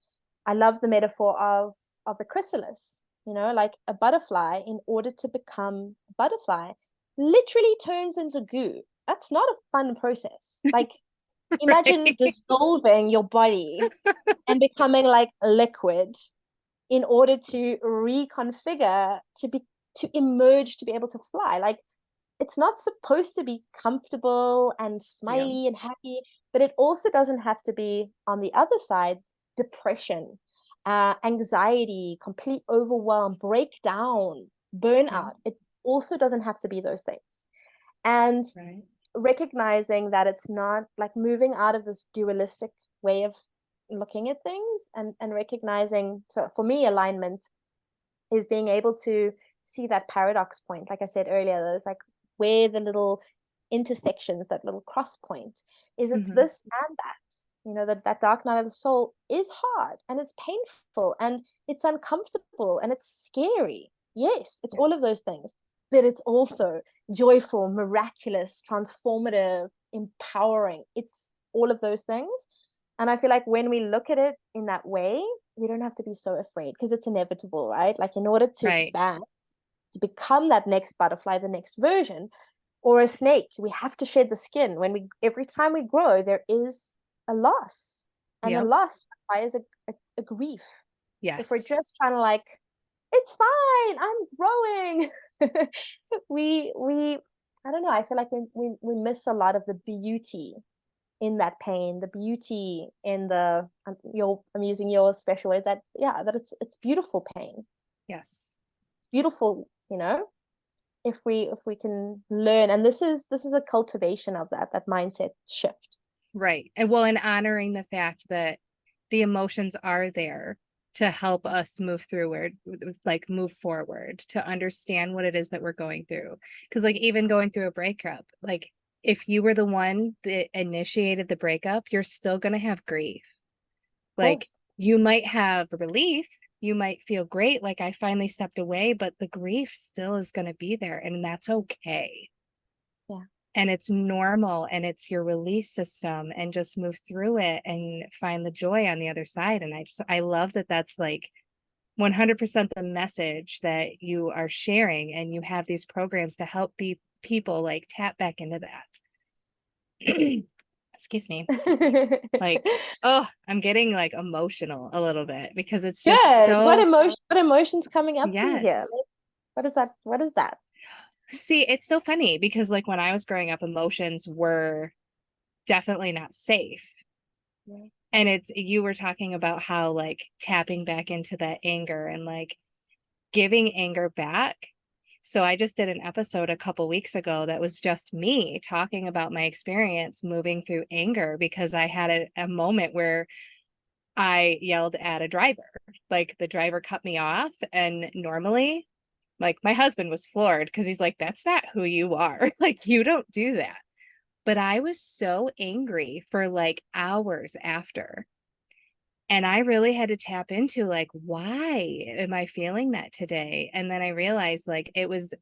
I love the metaphor of the chrysalis, like a butterfly, in order to become a butterfly, literally turns into goo. That's not a fun process. Like, imagine Right. dissolving your body and becoming like liquid in order to reconfigure to emerge, to be able to fly. Like, it's not supposed to be comfortable and Yeah. smiley and happy, but it also doesn't have to be, on the other side, depression, anxiety, complete overwhelm, breakdown, Yeah. burnout. It also doesn't have to be those things. And Right. recognizing that it's not like moving out of this dualistic way of looking at things, and recognizing, so for me, alignment is being able to see that paradox point. Like I said earlier, there's like where the little intersections, that little cross point is, it's Mm-hmm. this and that. That dark night of the soul is hard and it's painful and it's uncomfortable and it's scary. Yes, it's all of Yes. those things, but it's also joyful, miraculous, transformative, empowering. It's all of those things. And I feel like when we look at it in that way, we don't have to be so afraid, because it's inevitable, right? Like, in order to Right. expand, to become that next butterfly, the next version, or a snake, we have to shed the skin. Every time we grow, there is a loss, and a Yep. loss requires a grief. If we're Yes. just trying to like, it's fine, I'm growing, we I don't know. I feel like we miss a lot of the beauty in that pain, the beauty in the I'm using your special word, that yeah, that it's beautiful pain, Yes. beautiful, if we can learn. And this is a cultivation of that mindset shift. Right. And well, and honoring the fact that the emotions are there to help us move through or like move forward, to understand what it is that we're going through. Because like even going through a breakup, like if you were the one that initiated the breakup, you're still going to have grief. Of Like course. you might have relief, you might feel great, like I finally stepped away, but the grief still is going to be there, and that's okay. Yeah. And it's normal, and it's your release system, and just move through it and find the joy on the other side. And I love that that's like 100% the message that you are sharing, and you have these programs to help people like tap back into that. Excuse me. Like, oh, I'm getting like emotional a little bit because it's just Good. What so, emotion? What emotions coming up for you here? yes. Like, what is that? What is that? See, it's so funny because like when I was growing up, emotions were definitely not safe. And you were talking about how like tapping back into that anger and like giving anger back. So I just did an episode a couple weeks ago that was just me talking about my experience moving through anger because I had a moment where I yelled at a driver. Like the driver cut me off, and normally like my husband was floored because he's like, that's not who you are. Like you don't do that. But I was so angry for like hours after. And I really had to tap into like, why am I feeling that today? And then I realized like it was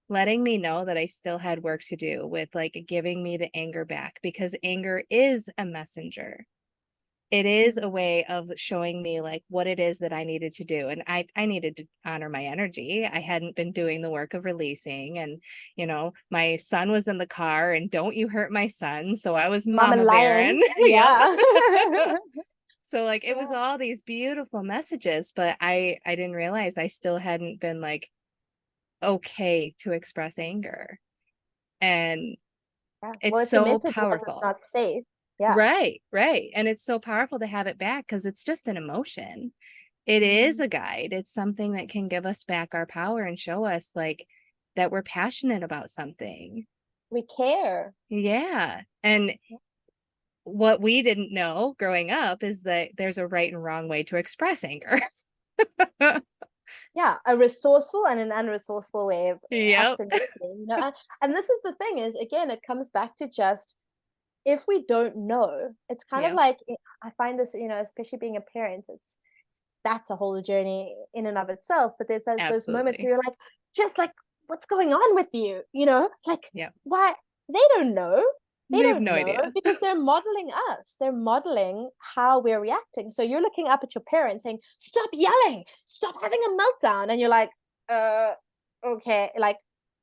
letting me know that I still had work to do with like giving me the anger back, because anger is a messenger. It is a way of showing me like what it is that I needed to do. And I needed to honor my energy. I hadn't been doing the work of releasing. And, my son was in the car and don't you hurt my son. So I was Mama mama lion. bearing. Yep. Yeah. So like it was Yeah. all these beautiful messages, but I didn't realize I still hadn't been like okay to express anger. And Yeah. it's Well, if your so message was it's powerful. not safe. Yeah. Right, right. And it's so powerful to have it back because it's just an emotion. It is Mhm. a guide. It's something that can give us back our power and show us like that we're passionate about something. We care. Yeah. And what we didn't know growing up is that there's a right and wrong way to express anger. Yeah, a resourceful and an unresourceful way of Yep. absolutely, and this is the thing is again, it comes back to just if we don't know, it's kind of Yep. like I find this, especially being a parent, it's that's a whole journey in and of itself. But there's those moments Absolutely. where you're like, just like, what's going on with you? Like Yep. why they don't know. They They have don't no know idea. because they're modeling us. They're modeling how we're reacting. So you're looking up at your parents saying, "Stop yelling, stop having a meltdown," and you're like, "Uh, okay." Like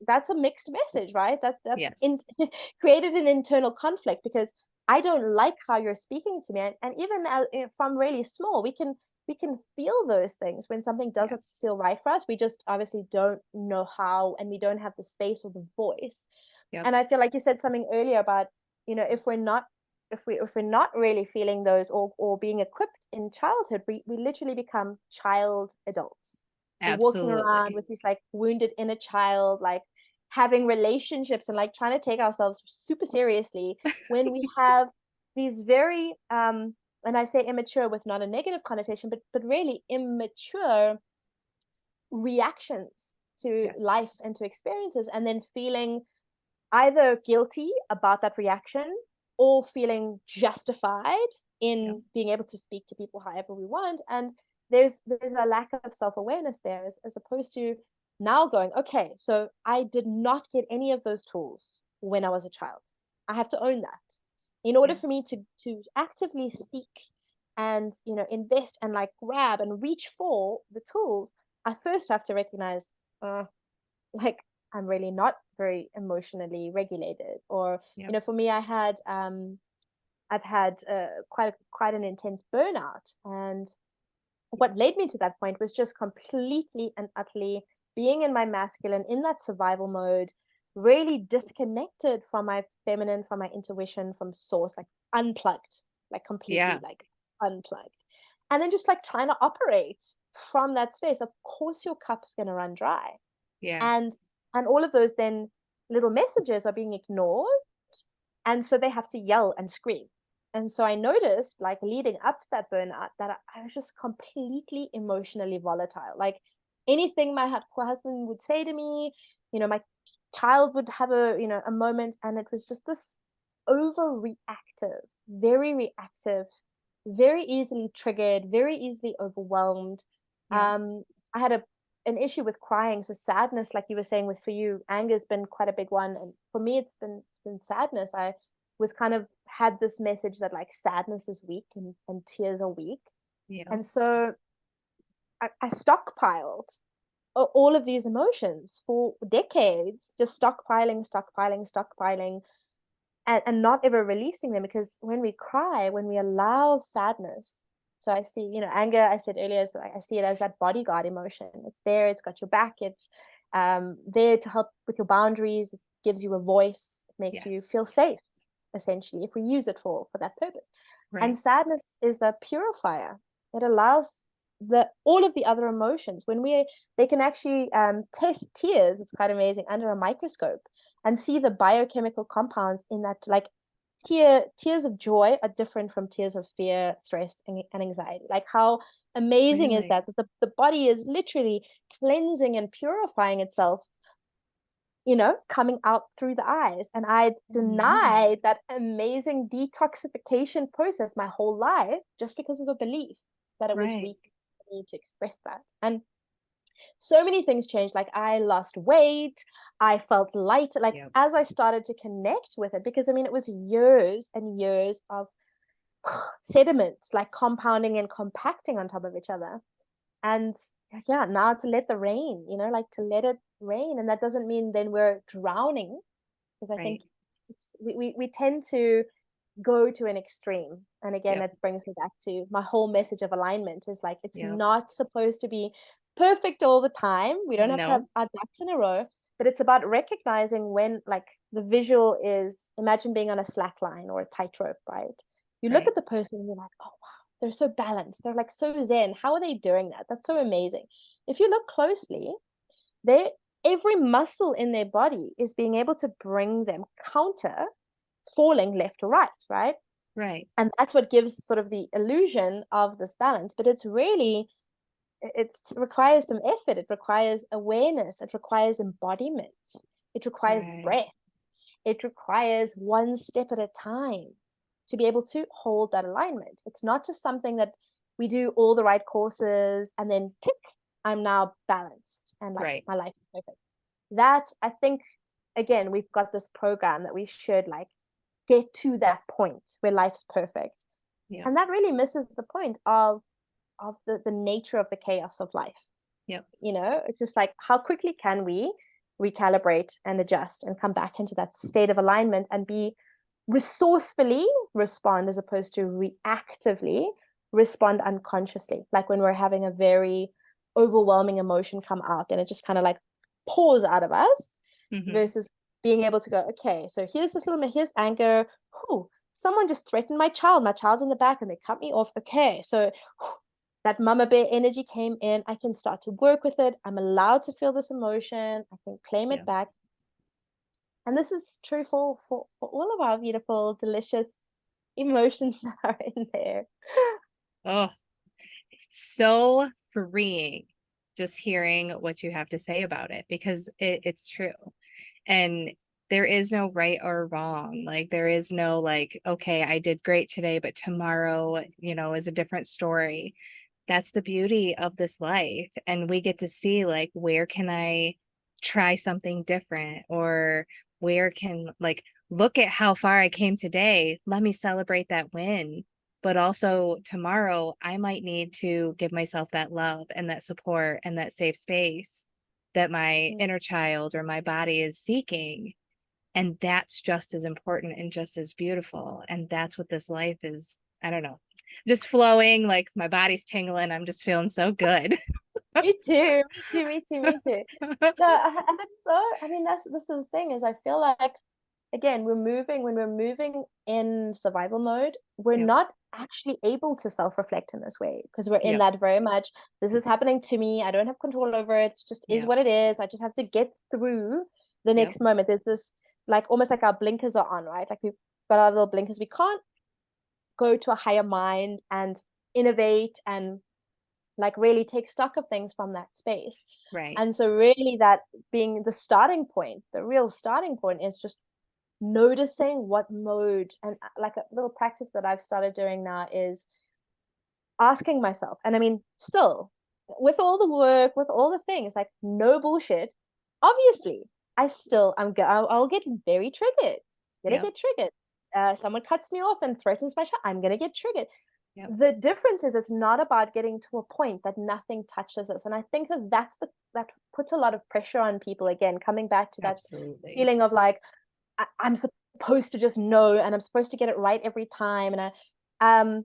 that's a mixed message, right? That's Yes. created an internal conflict because I don't like how you're speaking to me, and even from really small, we can feel those things when something doesn't feel Yes. right for us. We just obviously don't know how, and we don't have the space or the voice. Yep. And I feel like you said something earlier about, if we're not really feeling those or being equipped in childhood, we literally become child adults. We're walking around Absolutely. with this like wounded inner child, like having relationships and like trying to take ourselves super seriously when we have these very and I say immature with not a negative connotation, but really immature reactions to life Yes. and to experiences, and then feeling either guilty about that reaction or feeling justified Yep. in being able to speak to people however we want. And there's a lack of self-awareness there, as opposed to now going, okay, so I did not get any of those tools when I was a child. I have to own that. In order Yeah. for me to actively seek and invest and like grab and reach for the tools, I first have to recognize uh, like I'm really not very emotionally regulated. Or Yep. for me, I've had quite an intense burnout, and what led me Yes. to that point was just completely and utterly being in my masculine, in that survival mode, really disconnected from my feminine, from my intuition, from source, like unplugged, like completely Yeah. like unplugged. And then just like trying to operate from that space. Of course your cup's gonna run dry. Yeah. And all of those then little messages are being ignored, and so they have to yell and scream. And so I noticed, like leading up to that burnout, that I was just completely emotionally volatile. Like anything my husband would say to me, my child would have a moment, and it was just this overreactive, very reactive, very easily triggered, very easily overwhelmed. Yep. I had an issue with crying, so sadness, like you were saying, with for you, anger's been quite a big one, and for me, it's been sadness. I was kind of had this message that like sadness is weak and tears are weak, Yep. and so I stockpiled all of these emotions for decades, just stockpiling, stockpiling, stockpiling, and not ever releasing them, because when we cry, when we allow sadness, so I see, anger, I said earlier, is like I see it as that bodyguard emotion. It's there, it's got your back, it's there to help with your boundaries, it gives you a voice, it makes you Yes. feel safe, essentially, if we use it for that purpose. And Right. sadness is the purifier. It allows all of the other emotions. They can actually test tears. It's quite amazing under a microscope and see the biochemical compounds in that. Like tears of joy are different from tears of fear, stress, and anxiety. Like how amazing is Really? that? That the body is literally cleansing and purifying itself, coming out through the eyes. And I No. denied that amazing detoxification process my whole life just because of a belief that it was Right. weak for me to express that. And so many things changed. Like I lost weight, I felt light. Like Yep. as I started to connect with it, because I mean, it was years and years of sediments like compounding and compacting on top of each other. And yeah, now to let the rain, like to let it rain. And that doesn't mean then we're drowning, because I think Right. we tend to go to an extreme. And again, Yep. that brings me back to my whole message of alignment is like it's Yep. not supposed to be perfect all the time. We don't have to have No. our ducks in a row, but it's about recognizing when like the visual is, imagine being on a slack line or a tightrope, right? You look Right. at the person and you're like, oh wow, they're so balanced. They're like so zen. How are they doing that? That's so amazing. If you look closely, they every muscle in their body is being able to bring them counter falling left or right, right? Right. And that's what gives sort of the illusion of this balance. But it's really, it requires some effort. It requires awareness. It requires embodiment. It requires Right. breath. It requires one step at a time to be able to hold that alignment. It's not just something that we do all the right courses and then tick, I'm now balanced and like Right. my life is perfect. That I think, again, we've got this program that we should like get to that point where life's perfect. Yep. And that really misses the point of the nature of the chaos of life. Yep. It's just like how quickly can we recalibrate and adjust and come back into that state of alignment and be resourcefully respond as opposed to reactively respond unconsciously. Like when we're having a very overwhelming emotion come out, and it just kind of like pours out of us Hmm. versus being able to go, okay, so here's anger. Whew, someone just threatened my child. My child's in the back and they cut me off. Okay, so that mama bear energy came in. I can start to work with it. I'm allowed to feel this emotion. I can claim it Yep. back. And this is true for all of our beautiful, delicious emotions that are in there. Oh, it's so freeing just hearing what you have to say about it because it's true. And there is no right or wrong. Like there is no like, okay, I did great today, but tomorrow, is a different story. That's the beauty of this life. And we get to see like where can I try something different or where can like look at how far I came today. Let me celebrate that win. But also tomorrow, I might need to give myself that love and that support and that safe space that my Mm. inner child or my body is seeking. And that's just as important and just as beautiful. And that's what this life is. I don't know, just flowing, like my body's tingling. I'm just feeling so good. Me too, me too, me too, me too. No, and it's so, I mean, this is the thing is I feel like, again, when we're moving in survival mode, we're Yep. not actually able to self-reflect in this way because we're in Yep. that very much, this is happening to me. I don't have control over it. It just is Yep. what it is. I just have to get through the Yep. next moment. There's this, like, almost like our blinkers are on, right? Like we've got our little blinkers. We can't go to a higher mind and innovate and like really take stock of things from that space. Right. And so really that being the starting point, the real starting point is just noticing what mode. And like a little practice that I've started doing now is asking myself, and I mean still with all the work, with all the things, like no bullshit, obviously I'll get very triggered, gonna Yep. get triggered. Someone cuts me off and threatens my child, I'm gonna get triggered. Yep. The difference is it's not about getting to a point that nothing touches us. And I think that puts a lot of pressure on people, again, coming back to that Absolutely. feeling of like I'm supposed to just know and I'm supposed to get it right every time. And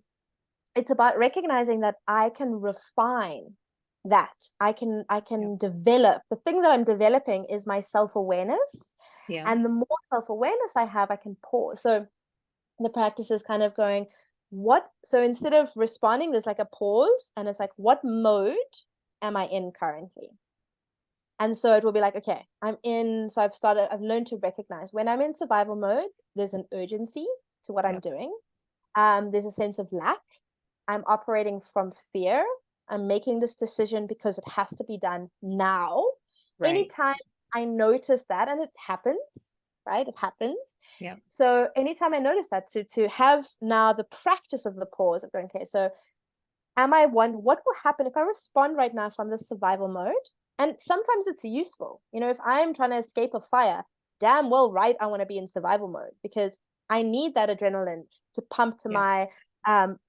it's about recognizing that I can refine that. I can Yep. develop. The thing that I'm developing is my self-awareness. Yeah. And the more self-awareness I have, I can pause. So the practice is kind of going, so instead of responding, there's like a pause, and it's like, what mode am I in currently? And so it will be like, okay, so I've learned to recognize when I'm in survival mode, there's an urgency to what I'm Yep. doing. There's a sense of lack. I'm operating from fear. I'm making this decision because it has to be done now. Right. Anytime I notice that, and it happens, right? It happens. Yep. So anytime I notice that, to have now the practice of the pause of going, okay, so what will happen if I respond right now from the survival mode? And sometimes it's useful. If I'm trying to escape a fire, damn well right, I want to be in survival mode because I need that adrenaline to pump to Yep. my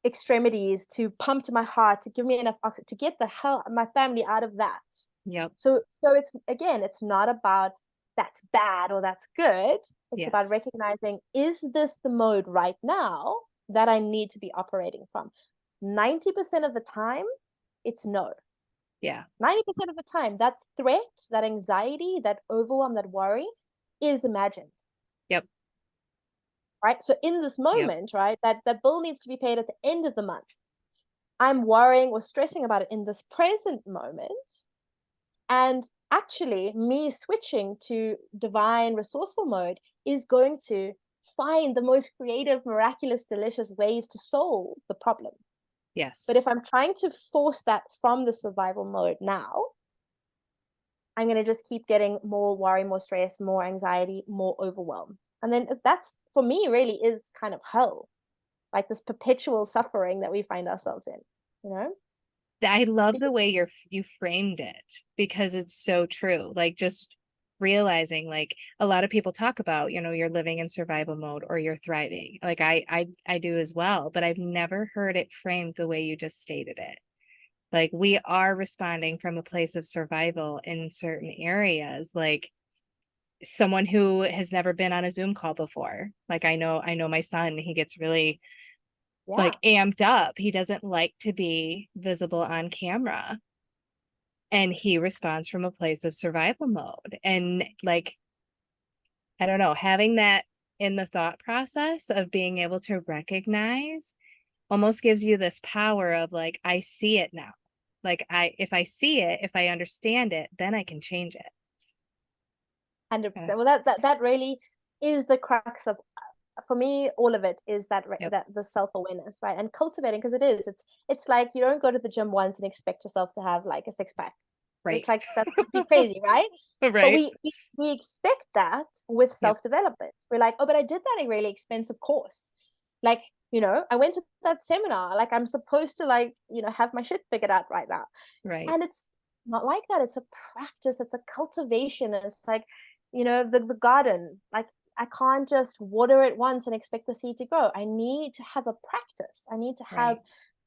extremities, to pump to my heart, to give me enough oxygen, to get the hell my family out of that. Yep. So it's not about that's bad or that's good. It's about Yes. recognizing, is this the mode right now that I need to be operating from? 90% of the time, it's no. Yeah. 90% of the time, that threat, that anxiety, that overwhelm, that worry is imagined. Yep. Right. So in this Yep. moment, right, that bill needs to be paid at the end of the month. I'm worrying or stressing about it in this present moment. And actually, me switching to divine resourceful mode is going to find the most creative, miraculous, delicious ways to solve the problem. But Yes. if I'm trying to force that from the survival mode now, I'm going to just keep getting more worry, more stress, more anxiety, more overwhelm. And then that's, for me, really is kind of hell, like this perpetual suffering that we find ourselves in, you know? I love the way you framed it because it's so true. Like just realizing like a lot of people talk about, you're living in survival mode or you're thriving. Like I do as well, but I've never heard it framed the way you just stated it. Like we are responding from a place of survival in certain areas, like someone who has never been on a Zoom call before. Like I know my son, he gets really Yeah. like amped up. He doesn't like to be visible on camera. And he responds from a place of survival mode. And like, I don't know, having that in the thought process of being able to recognize almost gives you this power of like, I see it now. Like if I see it, if I understand it, then I can change it. 100%. Well, that really is the crux of, for me, all of it is Yep. that the self-awareness, right? And cultivating, because it's like you don't go to the gym once and expect yourself to have like a six-pack. Right. It's like that'd be crazy, right? But Right. we expect that with Yep. self-development. We're like, oh, but I did that a really expensive course. Like, I went to that seminar. Like, I'm supposed to like, have my shit figured out right now. Right. And it's not like that. It's a practice, it's a cultivation. It's like, the garden. Like, I can't just water it once and expect the seed to grow. I need to have a practice. I need to have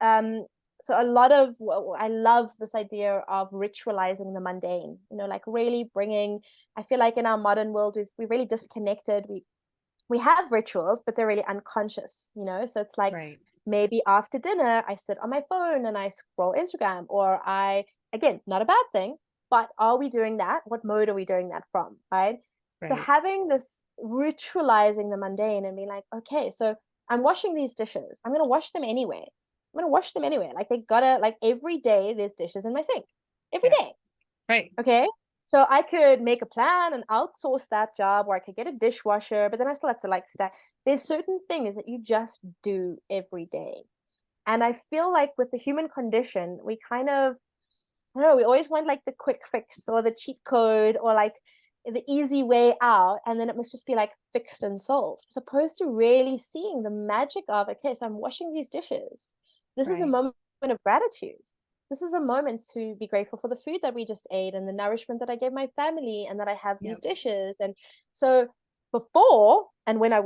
Right. um so a lot of I love this idea of ritualizing the mundane, like really bringing, I feel like in our modern world we really disconnected. We have rituals, but they're really unconscious, so it's like Right. maybe after dinner I sit on my phone and I scroll Instagram, or again, not a bad thing, but are we doing that? What mode are we doing that from, right? So Right. having this ritualizing the mundane and being like, okay, so I'm washing these dishes, I'm going to wash them anyway. I'm going to wash them anyway. Like, they gotta, like, every day there's dishes in my sink every Yeah. day. Right. Okay. So I could make a plan and outsource that job, or I could get a dishwasher, but then I still have to like stack. There's certain things that you just do every day. And I feel like with the human condition, we kind of, I don't know, we always want like the quick fix or the cheat code or like the easy way out. And then it must just be like fixed and solved, as opposed to really seeing the magic of, okay, so I'm washing these dishes. This is a Right. moment of gratitude. This is a moment to be grateful for the food that we just ate and the nourishment that I gave my family and that I have these Yep. dishes. And so before, and when I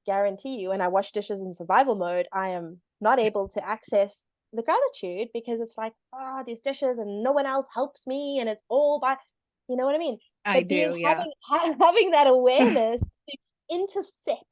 guarantee you, when I wash dishes in survival mode, I am not able to access the gratitude, because it's like, these dishes and no one else helps me and it's all by, you know what I mean? I But do. Yeah. having that awareness to intersect,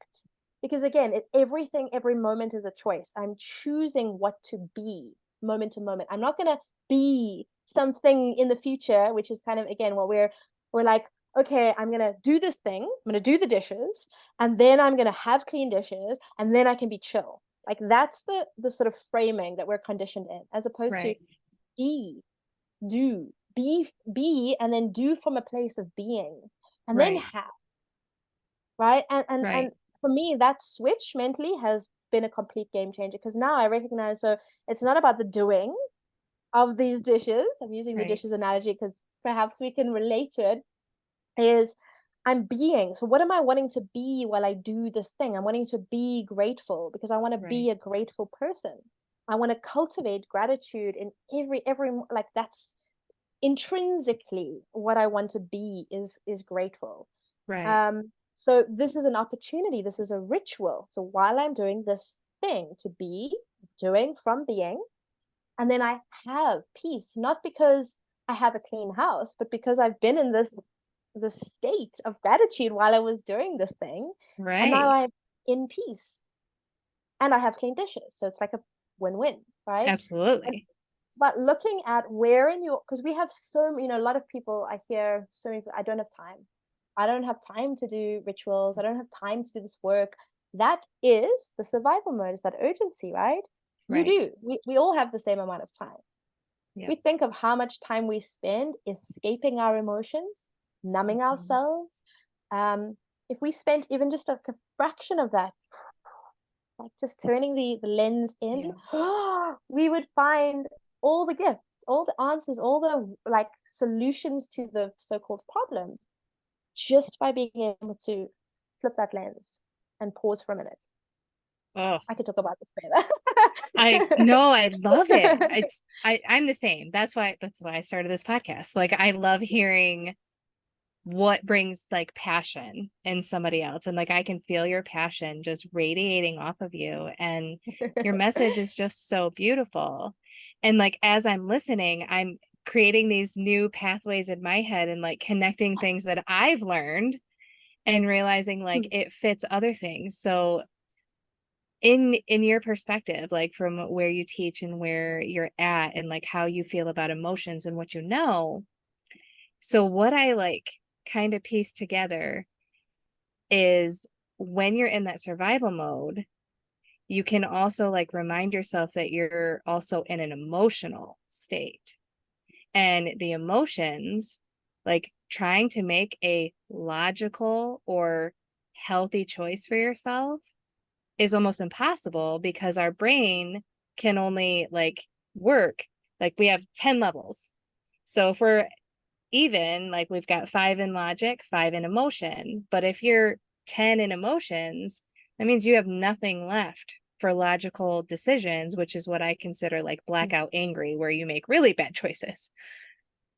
because again, every moment is a choice. I'm choosing what to be moment to moment. I'm not gonna be something in the future, which is kind of again what we're like, okay, I'm gonna do this thing, I'm gonna do the dishes, and then I'm gonna have clean dishes, and then I can be chill. Like that's the sort of framing that we're conditioned in, as opposed to Right. be, do, be, and then do from a place of being, and then Right. have, right? And Right. for me, that switch mentally has been a complete game changer, because now I recognize, so it's not about the doing of these dishes. I'm using the Right. dishes analogy because perhaps we can relate to it. Is I'm being. So what am I wanting to be while I do this thing? I'm wanting to be grateful because I want to Right. be a grateful person. I want to cultivate gratitude in every, like, that's intrinsically what I want to be, is grateful. Right. So this is an opportunity, this is a ritual. So while I'm doing this thing, to be doing from being, and then I have peace, not because I have a clean house, but because I've been in this state of gratitude while I was doing this thing, and now Right. I'm in peace and I have clean dishes. So it's like a win-win, right? And Absolutely. but looking at where in your, because we have so, a lot of people, I hear so many, I don't have time. I don't have time to do rituals. I don't have time to do this work. That is the survival mode, is that urgency, right? You Right. do. We all have the same amount of time. Yep. We think of how much time we spend escaping our emotions, numbing Mhm. ourselves. If we spent even just a fraction of that, like just turning the lens in, Yeah. we would find all the gifts, all the answers, all the like solutions to the so-called problems, just by being able to flip that lens and pause for a minute. Oh, I could talk about this I further. no, I love it. I'm the same. That's why I started this podcast. Like I love hearing what brings like passion in somebody else. And like I can feel your passion just radiating off of you. And your message is just so beautiful. And like as I'm listening, I'm creating these new pathways in my head and like connecting things that I've learned and realizing like it fits other things. So in your perspective, like from where you teach and where you're at and like how you feel about emotions and what you know, so what I like kind of piece together is when you're in that survival mode, you can also like remind yourself that you're also in an emotional state. And the emotions, like trying to make a logical or healthy choice for yourself is almost impossible because our brain can only like work, like we have 10 levels. So if we're even, like we've got 5 in logic, 5 in emotion. But if you're 10 in emotions, that means you have nothing left for logical decisions, which is what I consider like blackout angry, where you make really bad choices.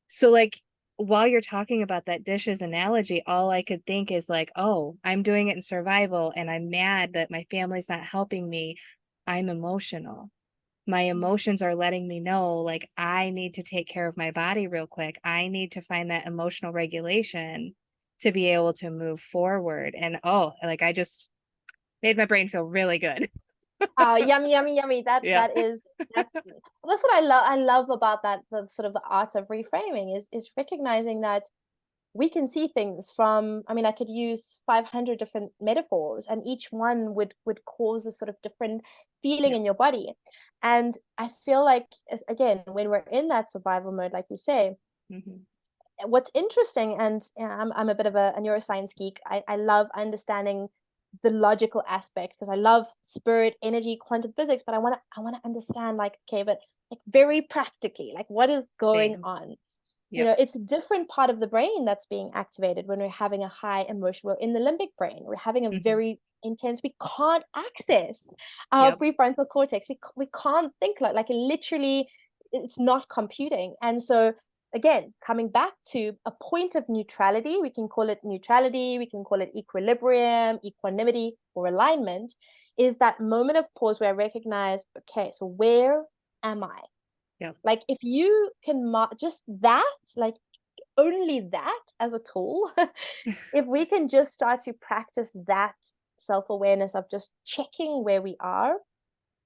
So, like, while you're talking about that dishes analogy, all I could think is like, oh, I'm doing it in survival and I'm mad that my family's not helping me. I'm emotional. My emotions are letting me know like I need to take care of my body real quick. I need to find that emotional regulation to be able to move forward. And oh, like I just made my brain feel really good. Yummy, yummy, yummy. That Yeah. that is that's what I love. I love about that, the sort of the art of reframing, is recognizing that we can see things from, I mean, I could use 500 different metaphors, and each one would cause a sort of different feeling Yep. in your body. And I feel like, again, when we're in that survival mode, like you say, Hmm. what's interesting, and I'm a bit of a neuroscience geek. I love understanding the logical aspect because I love spirit, energy, quantum physics, but I want to understand, like, okay, but like very practically, like what is going Same. on. Yep. It's a different part of the brain that's being activated when we're having a high emotion. We're in the limbic brain. We're having a Hmm. very intense, we can't access our Yep. prefrontal cortex. We can't think like literally, it's not computing. And so again, coming back to a point of neutrality, we can call it neutrality, we can call it equilibrium, equanimity, or alignment, is that moment of pause where I recognize, okay, so where am I? Yep. Like if you can just that, like only that as a tool, if we can just start to practice that self-awareness of just checking where we are.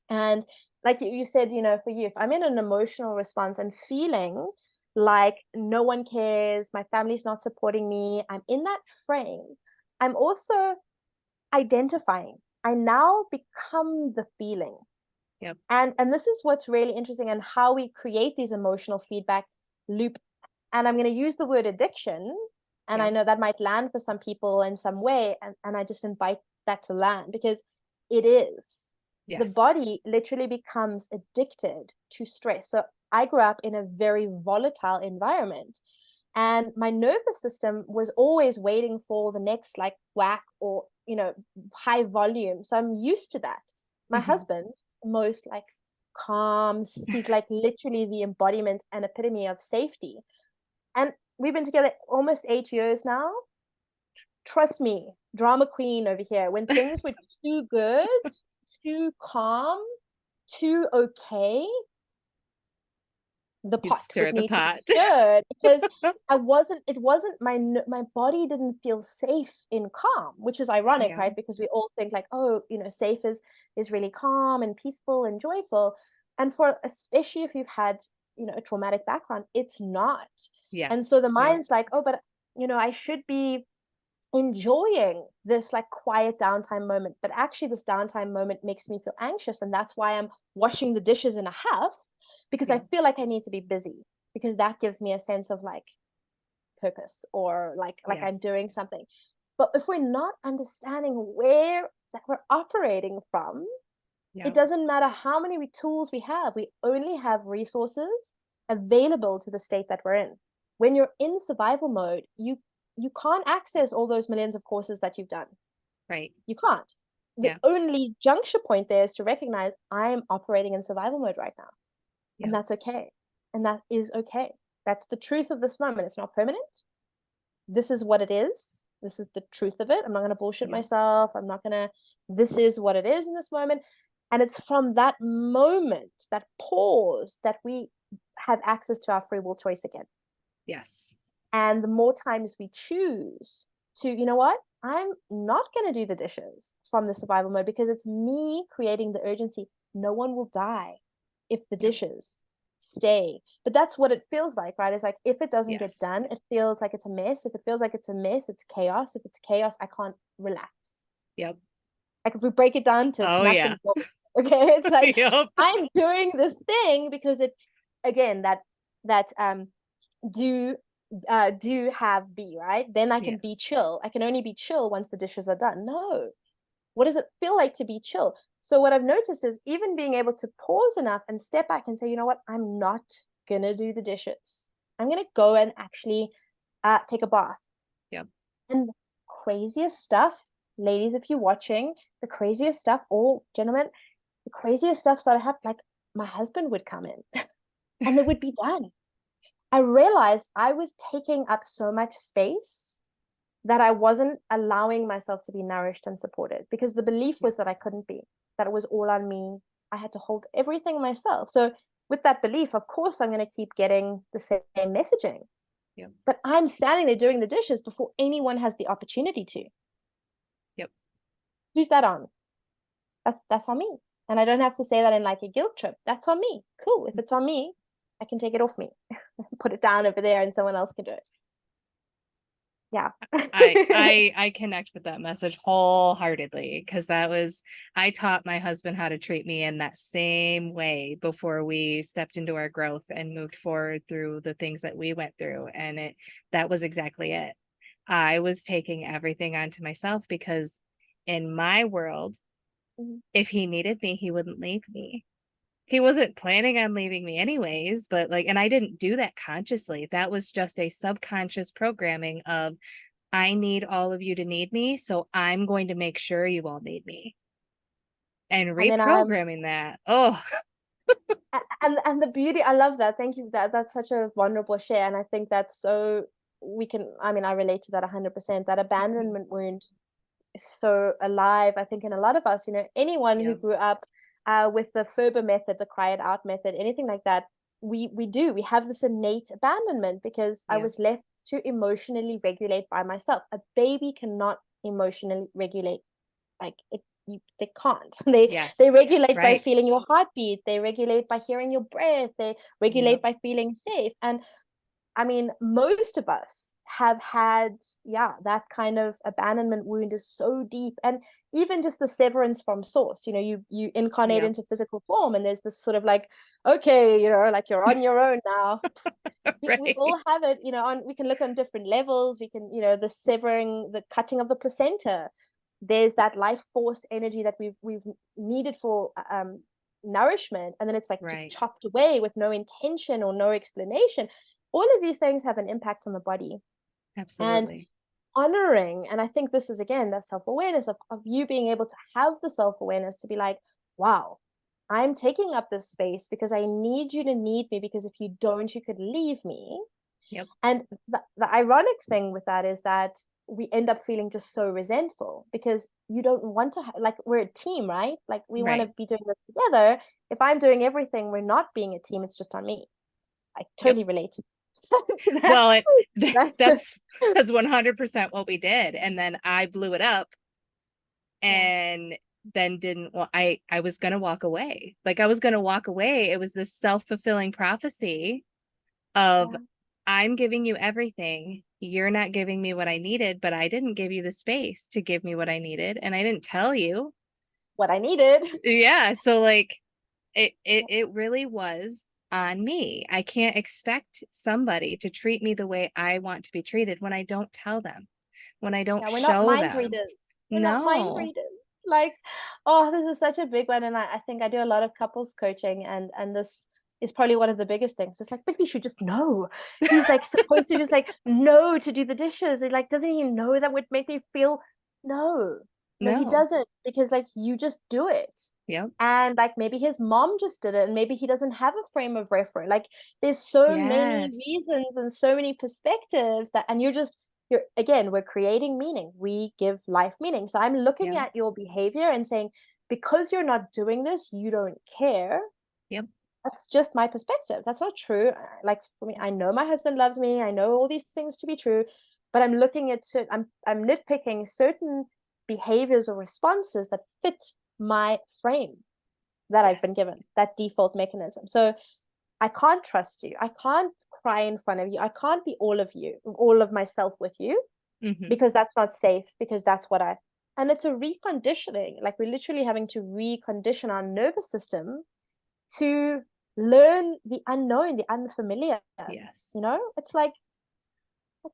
And like you said, for you, if I'm in an emotional response and feeling like no one cares, my family's not supporting me, I'm in that frame. I'm also identifying. I now become the feeling. Yep. And this is what's really interesting, and how we create these emotional feedback loop. And I'm going to use the word addiction, and I Yep. know that might land for some people in some way, and I just invite that to land, because it is. The Yes. body literally becomes addicted to stress. So I grew up in a very volatile environment, and my nervous system was always waiting for the next like whack, or high volume. So I'm used to that. My Hmm. husband, most like calm, he's like literally the embodiment and epitome of safety. And we've been together almost 8 years now. Trust me, drama queen over here. When things were too good, too calm, too okay, the You'd pot stir would the need to be pot. stirred, because it wasn't my body didn't feel safe in calm, which is ironic, Yeah. right? Because we all think like, oh, safe is really calm and peaceful and joyful. And for, especially if you've had, a traumatic background, it's not. And so Yes. the Yep. mind's like, oh, but I should be enjoying this like quiet downtime moment, but actually this downtime moment makes me feel anxious, and that's why I'm washing the dishes in a huff, because I Yep. feel like I need to be busy, because that gives me a sense of like purpose, or like I'm Yes. doing something. But if we're not understanding where that we're operating from, it Yep. doesn't matter how many tools we have. We only have resources available to the state that we're in. When you're in survival mode, you can't access all those millions of courses that you've done. Right. You can't. The Yeah. only juncture point there is to recognize I'm operating in survival mode right now. And Yep. that's okay. And that is okay. That's the truth of this moment. It's not permanent. This is what it is. This is the truth of it. I'm not going to bullshit Yep. myself. I'm not going to, this is what it is in this moment. And it's from that moment, that pause, that we have access to our free will choice again. Yes. And the more times we choose to, you know what, I'm not going to do the dishes from the survival mode, because it's me creating the urgency. No one will die if the Yep. dishes stay. But that's what it feels like, right? It's like, if it doesn't get Yes. done, it feels like it's a mess. If it feels like it's a mess, it's chaos. If it's chaos, I can't relax. Yep. Like, if we break it down to Oh nuts yeah. and bolts, okay, it's like, Yep. I'm doing this thing because it, again, that do do have be, right? Then I can be Yes. chill. I can only be chill once the dishes are done. No. What does it feel like to be chill? So what I've noticed is, even being able to pause enough and step back and say, you know what, I'm not gonna do the dishes. I'm gonna go and actually take a bath. Yep. And the craziest stuff, ladies, if you're watching, the craziest stuff, or gentlemen, the craziest stuff started happening. Like, my husband would come in and it would be done. I realized I was taking up so much space that I wasn't allowing myself to be nourished and supported, because the belief Yep. was that I couldn't be, that it was all on me. I had to hold everything myself. So, with that belief, of course, I'm going to keep getting the same messaging. Yep. But I'm standing there doing the dishes before anyone has the opportunity to. Yep. Who's that on? That's on me. And I don't have to say that in like a guilt trip. That's on me. Cool. If it's on me, I can take it off me. Put it down over there and someone else can do it. Yeah. I connect with that message wholeheartedly, because I taught my husband how to treat me in that same way before we stepped into our growth and moved forward through the things that we went through, and that was exactly it. I was taking everything onto myself, because in my world, if he needed me, he wouldn't leave me. He wasn't planning on leaving me anyways, but like, and I didn't do that consciously. That was just a subconscious programming of, I need all of you to need me, so I'm going to make sure you all need me. And And then reprogramming that. Oh, and the beauty, I love that. Thank you. That's such a vulnerable share. And I think that's so, we can, I mean, I relate to that 100%. That abandonment wound is so alive, I think, in a lot of us. Anyone who yeah, grew up with the Ferber method, the cry it out method, anything like that, we have this innate abandonment, because I yeah, was left to emotionally regulate by myself. A baby cannot emotionally regulate, like they can't. They yes, regulate by right. feeling your heartbeat. They regulate by hearing your breath. They Yep, regulate by feeling safe. And I mean, most of us have had, that kind of abandonment wound is so deep. And even just the severance from source, you incarnate Yep. into physical form, and there's this sort of like, okay, like you're on your own now. We Right. all have it, we can look on different levels. We can, the severing, the cutting of the placenta. There's that life force energy that we've needed for nourishment, and then it's like just Right. chopped away with no intention or no explanation. All of these things have an impact on the body. And Absolutely. honoring, and I think this is again that self-awareness of you being able to have the self-awareness to be like, wow, I'm taking up this space because I need you to need me, because if you don't, you could leave me. Yep. And the ironic thing with that is that we end up feeling just so resentful because you don't want to like, we're a team, right? Like we want to Right. be doing this together. If I'm doing everything, we're not being a team, it's just on me. I Yep. totally relate to that. Well, That's that's that's 100% what we did. And then I blew it up yeah, and then didn't well, I was gonna walk away. Like I was gonna walk away. It was this self-fulfilling prophecy of yeah, I'm giving you everything. You're not giving me what I needed, but I didn't give you the space to give me what I needed. And I didn't tell you. what I needed. Yeah. So like it Yeah, it really was on me. I can't expect somebody to treat me the way I want to be treated when I don't tell them, when I don't yeah, we're not show mind them. readers. We're not mind No, readers. Like, oh, this is such a big one. And I think I do a lot of couples coaching, and this is probably one of the biggest things. It's like, but he should just know. He's like supposed to just like know to do the dishes. It like, doesn't he know that would make me feel no, no, he no. doesn't, because like you just do it. Yep. And like maybe his mom just did it, and maybe he doesn't have a frame of reference. Like there's so many Yes. reasons and so many perspectives that, and you're again, we're creating meaning. We give life meaning. So I'm looking Yep. at your behavior and saying, because you're not doing this, you don't care. Yep. That's just my perspective. That's not true. Like for me, I know my husband loves me. I know all these things to be true, but I'm looking at I'm nitpicking certain behaviors or responses that fit my frame that I've been Yes. given, that default mechanism. So I can't trust you. I can't cry in front of you. I can't be all of you, all of myself with you, Hmm. because that's not safe, because that's what and it's a reconditioning. Like we're literally having to recondition our nervous system to learn the unknown, the unfamiliar. Yes. It's like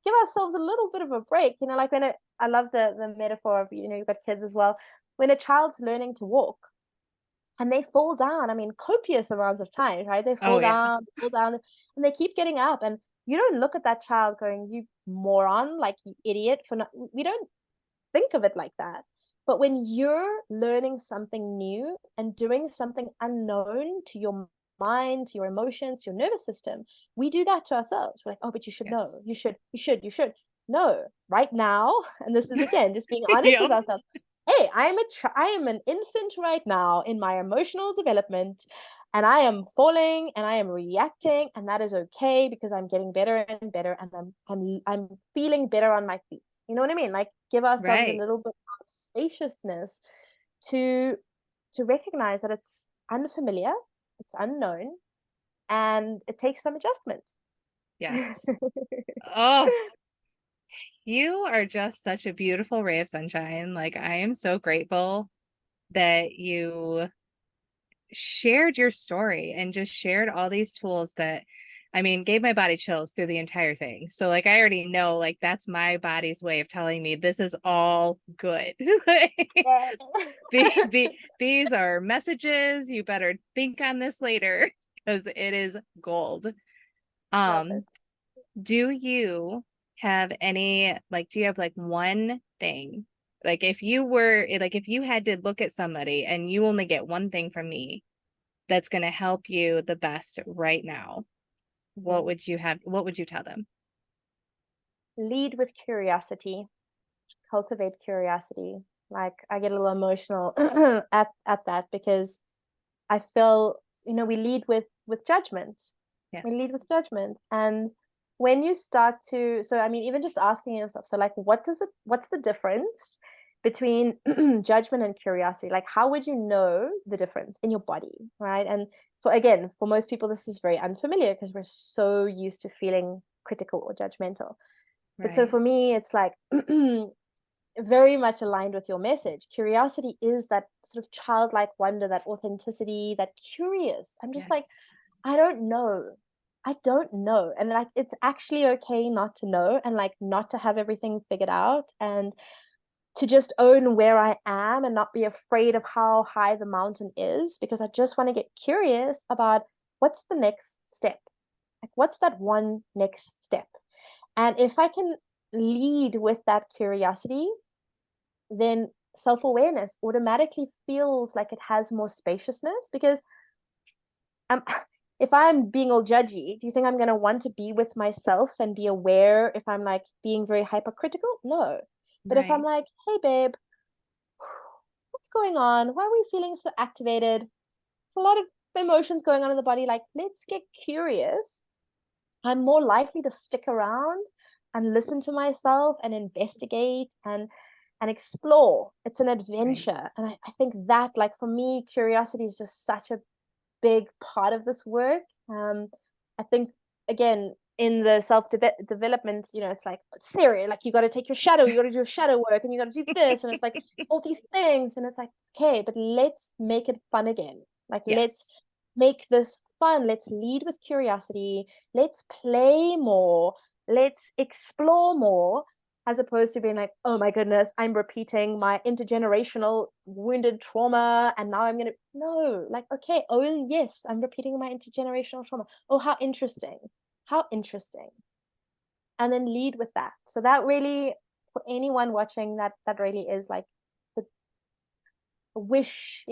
give ourselves a little bit of a break. Like I love the metaphor of, you've got kids as well. When a child's learning to walk, and they fall down, I mean, copious amounts of times, right? They Oh yeah. fall down, and they keep getting up. And you don't look at that child going, you moron, like you idiot for not, we don't think of it like that. But when you're learning something new and doing something unknown to your mind, to your emotions, to your nervous system, we do that to ourselves. We're like, oh, but you should know. Yes. You should. No, right now, and this is again just being honest with Yep. ourselves. Hey, I am an infant right now in my emotional development, and I am falling and I am reacting, and that is okay, because I'm getting better and better, and I'm feeling better on my feet. You know what I mean? Like give ourselves a Right. little bit of spaciousness to recognize that it's unfamiliar, it's unknown, and it takes some adjustment. Yes. Oh, you are just such a beautiful ray of sunshine. Like I am so grateful that you shared your story and just shared all these tools that I mean gave my body chills through the entire thing. So like I already know like that's my body's way of telling me this is all good. Yeah. These are messages. You better think on this later because it is gold. Love it. Um, do you have any like do you have like one thing? Like if you had to look at somebody and you only get one thing from me that's going to help you the best right now, Mhm. what would you tell them? Lead with curiosity, cultivate curiosity. Like I get a little emotional at that, because I feel, we lead with judgment. We Yes. lead with judgment. And when you start to, so I mean, even just asking yourself, so like, what's the difference between judgment and curiosity? Like, how would you know the difference in your body, right? And for most people, this is very unfamiliar because we're so used to feeling critical or judgmental. But so Right. for me, it's like very much aligned with your message. Curiosity is that sort of childlike wonder, that authenticity, that curious. I'm just like, Yes. I don't know. I don't know. And like, it's actually okay not to know and like not to have everything figured out and to just own where I am and not be afraid of how high the mountain is because I just want to get curious about what's the next step. Like, what's that one next step? And if I can lead with that curiosity, then self awareness automatically feels like it has more spaciousness because um, if I'm being all judgy, do you think I'm going to want to be with myself and be aware if I'm like being very hypercritical? No. But if I'm Right. like, hey, babe, what's going on? Why are we feeling so activated? It's a lot of emotions going on in the body. Like, let's get curious. I'm more likely to stick around and listen to myself and investigate and explore. It's an Right. adventure. And I think that, like, for me, curiosity is just such a big part of this work. I think, again, in the self development, it's like serious. Like, you got to take your shadow, you got to do shadow work, and you got to do this. And it's like all these things. And it's like, okay, but let's make it fun again. Like, let's Yes. make this fun. Let's lead with curiosity. Let's play more. Let's explore more as opposed to being like, oh my goodness, I'm repeating my intergenerational wounded trauma. And now I'm going to, no, like, okay, oh, yes, I'm repeating my intergenerational trauma. Oh, how interesting. How interesting. And then lead with that. So that really, for anyone watching, that really is like the wish,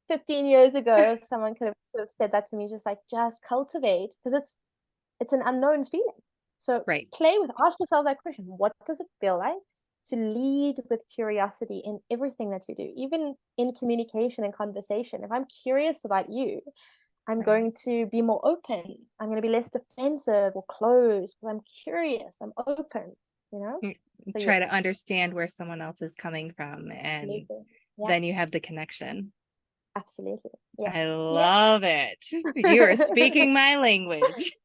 15 years ago, someone could have sort of said that to me, just cultivate, because it's an unknown feeling. So Right. play with, ask yourself that question. What does it feel like to lead with curiosity in everything that you do, even in communication and conversation? If I'm curious about you, I'm Right. going to be more open. I'm going to be less defensive or closed because I'm curious. I'm open, you know? You So try yes, to understand where someone else is coming from, and absolutely. Yeah, then you have the connection. absolutely. Yes. I Yeah. love it. You are speaking my language.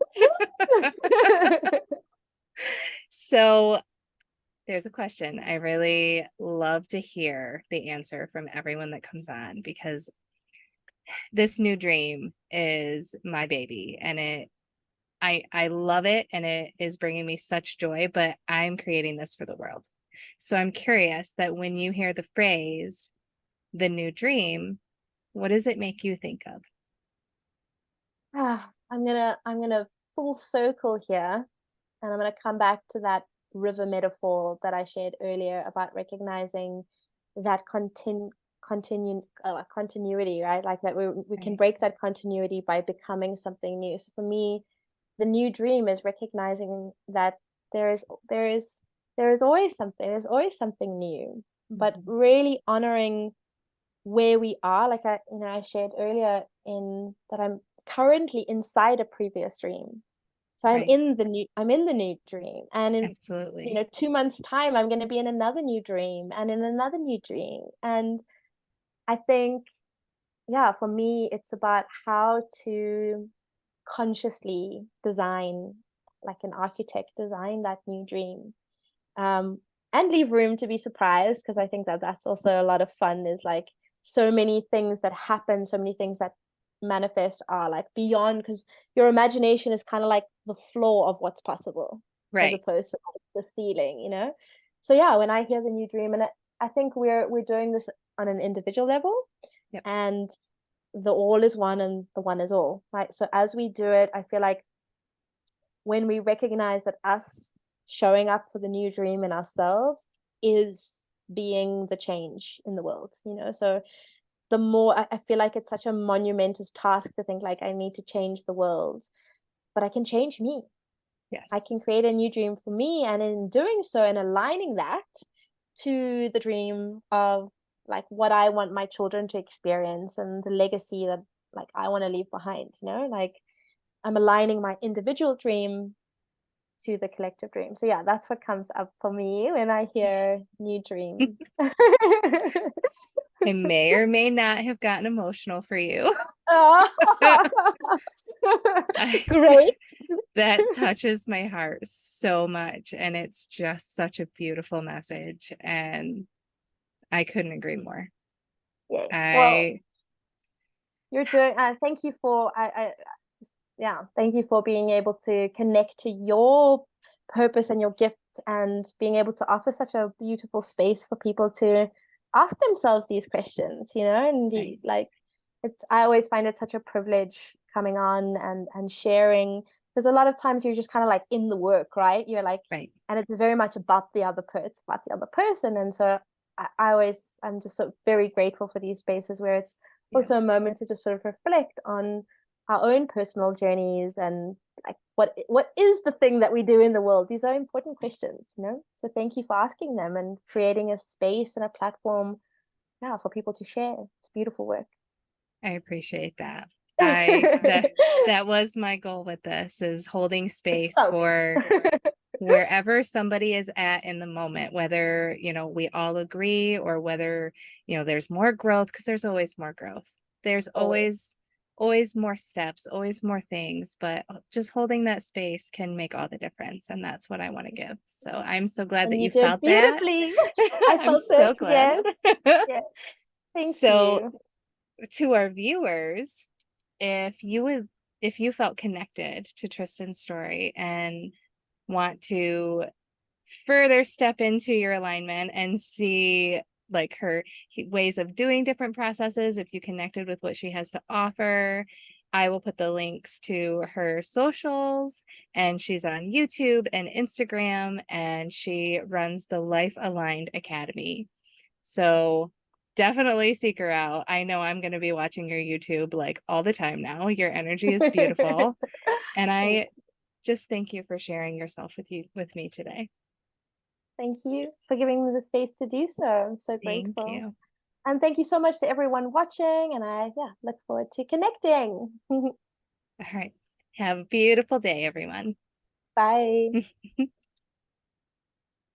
So there's a question. I really love to hear the answer from everyone that comes on, because this new dream is my baby, and I love it, and it is bringing me such joy, but I'm creating this for the world. So I'm curious that when you hear the phrase the new dream, what does it make you think of? I'm gonna full circle here, and I'm gonna come back to that river metaphor that I shared earlier about recognizing that continuity, right? Like that we can Right. break that continuity by becoming something new. So for me, the new dream is recognizing that there is there is there is always something. There's always something new, but Mhm. really honoring where we are. Like I shared earlier in that I'm currently inside a previous dream. So Right. I'm in the new dream. And in, Absolutely. 2 months time, I'm going to be in another new dream and in another new dream. And I think, yeah, for me, it's about how to consciously design, like an architect, design that new dream. Um, and leave room to be surprised, because I think that that's also a lot of fun, is like so many things that happen, so many things that manifest are like beyond, because your imagination is kind of like the floor of what's possible as Right. opposed to like the ceiling. So yeah, when I hear the new dream, and I think we're doing this on an individual level, Yep. and the all is one and the one is all, right? So as we do it, I feel like when we recognize that us showing up for the new dream in ourselves is being the change in the world. So the more I feel like it's such a monumentous task to think like I need to change the world, but I can change me. I can Yes. create a new dream for me, and in doing so and aligning that to the dream of like what I want my children to experience and the legacy that like I want to leave behind. Like I'm aligning my individual dream to the collective dream. So yeah, that's what comes up for me when I hear new dream. I may or may not have gotten emotional for you. Oh. Great. That touches my heart so much, and it's just such a beautiful message, and I couldn't agree more. Yeah. Well, I you're doing. Thank you for. Yeah. Thank you for being able to connect to your purpose and your gift, and being able to offer such a beautiful space for people to ask themselves these questions. You know, and be right, like, it's. I always find it such a privilege coming on and sharing, because a lot of times you're just kind of like in the work, right? You're like, right. and it's very much about the other person, about the other person, and so I'm just so very grateful for these spaces where it's also a Yes, moment to just sort of reflect on our own personal journeys, and like what is the thing that we do in the world. These are important questions, you know, so thank you for asking them and creating a space and a platform, yeah, for people to share. It's beautiful work. I appreciate that. That was my goal with this, is holding It's space both. for wherever somebody is at in the moment, whether, we all agree, or whether, there's more growth, because there's always more growth. There's Always. always more steps, always more things, but just holding that space can make all the difference. And that's what I want to give. So I'm so glad that And you you did felt that. beautifully. I I'm felt it. so glad. Yes. Yes. Thank So you. to our viewers, if you would if you felt connected to Tristan's story and want to further step into your alignment and see like her ways of doing different processes, if you connected with what she has to offer, I will put the links to her socials, and she's on YouTube and Instagram, and she runs the Life Aligned Academy. So definitely seek her out. I know I'm going to be watching your YouTube like all the time now. Your energy is beautiful. And I just thank you for sharing yourself with me today. Thank you for giving me the space to do so. I'm so Thank grateful. you. And thank you so much to everyone watching. And I, yeah, look forward to connecting. All right. Have a beautiful day, everyone. Bye.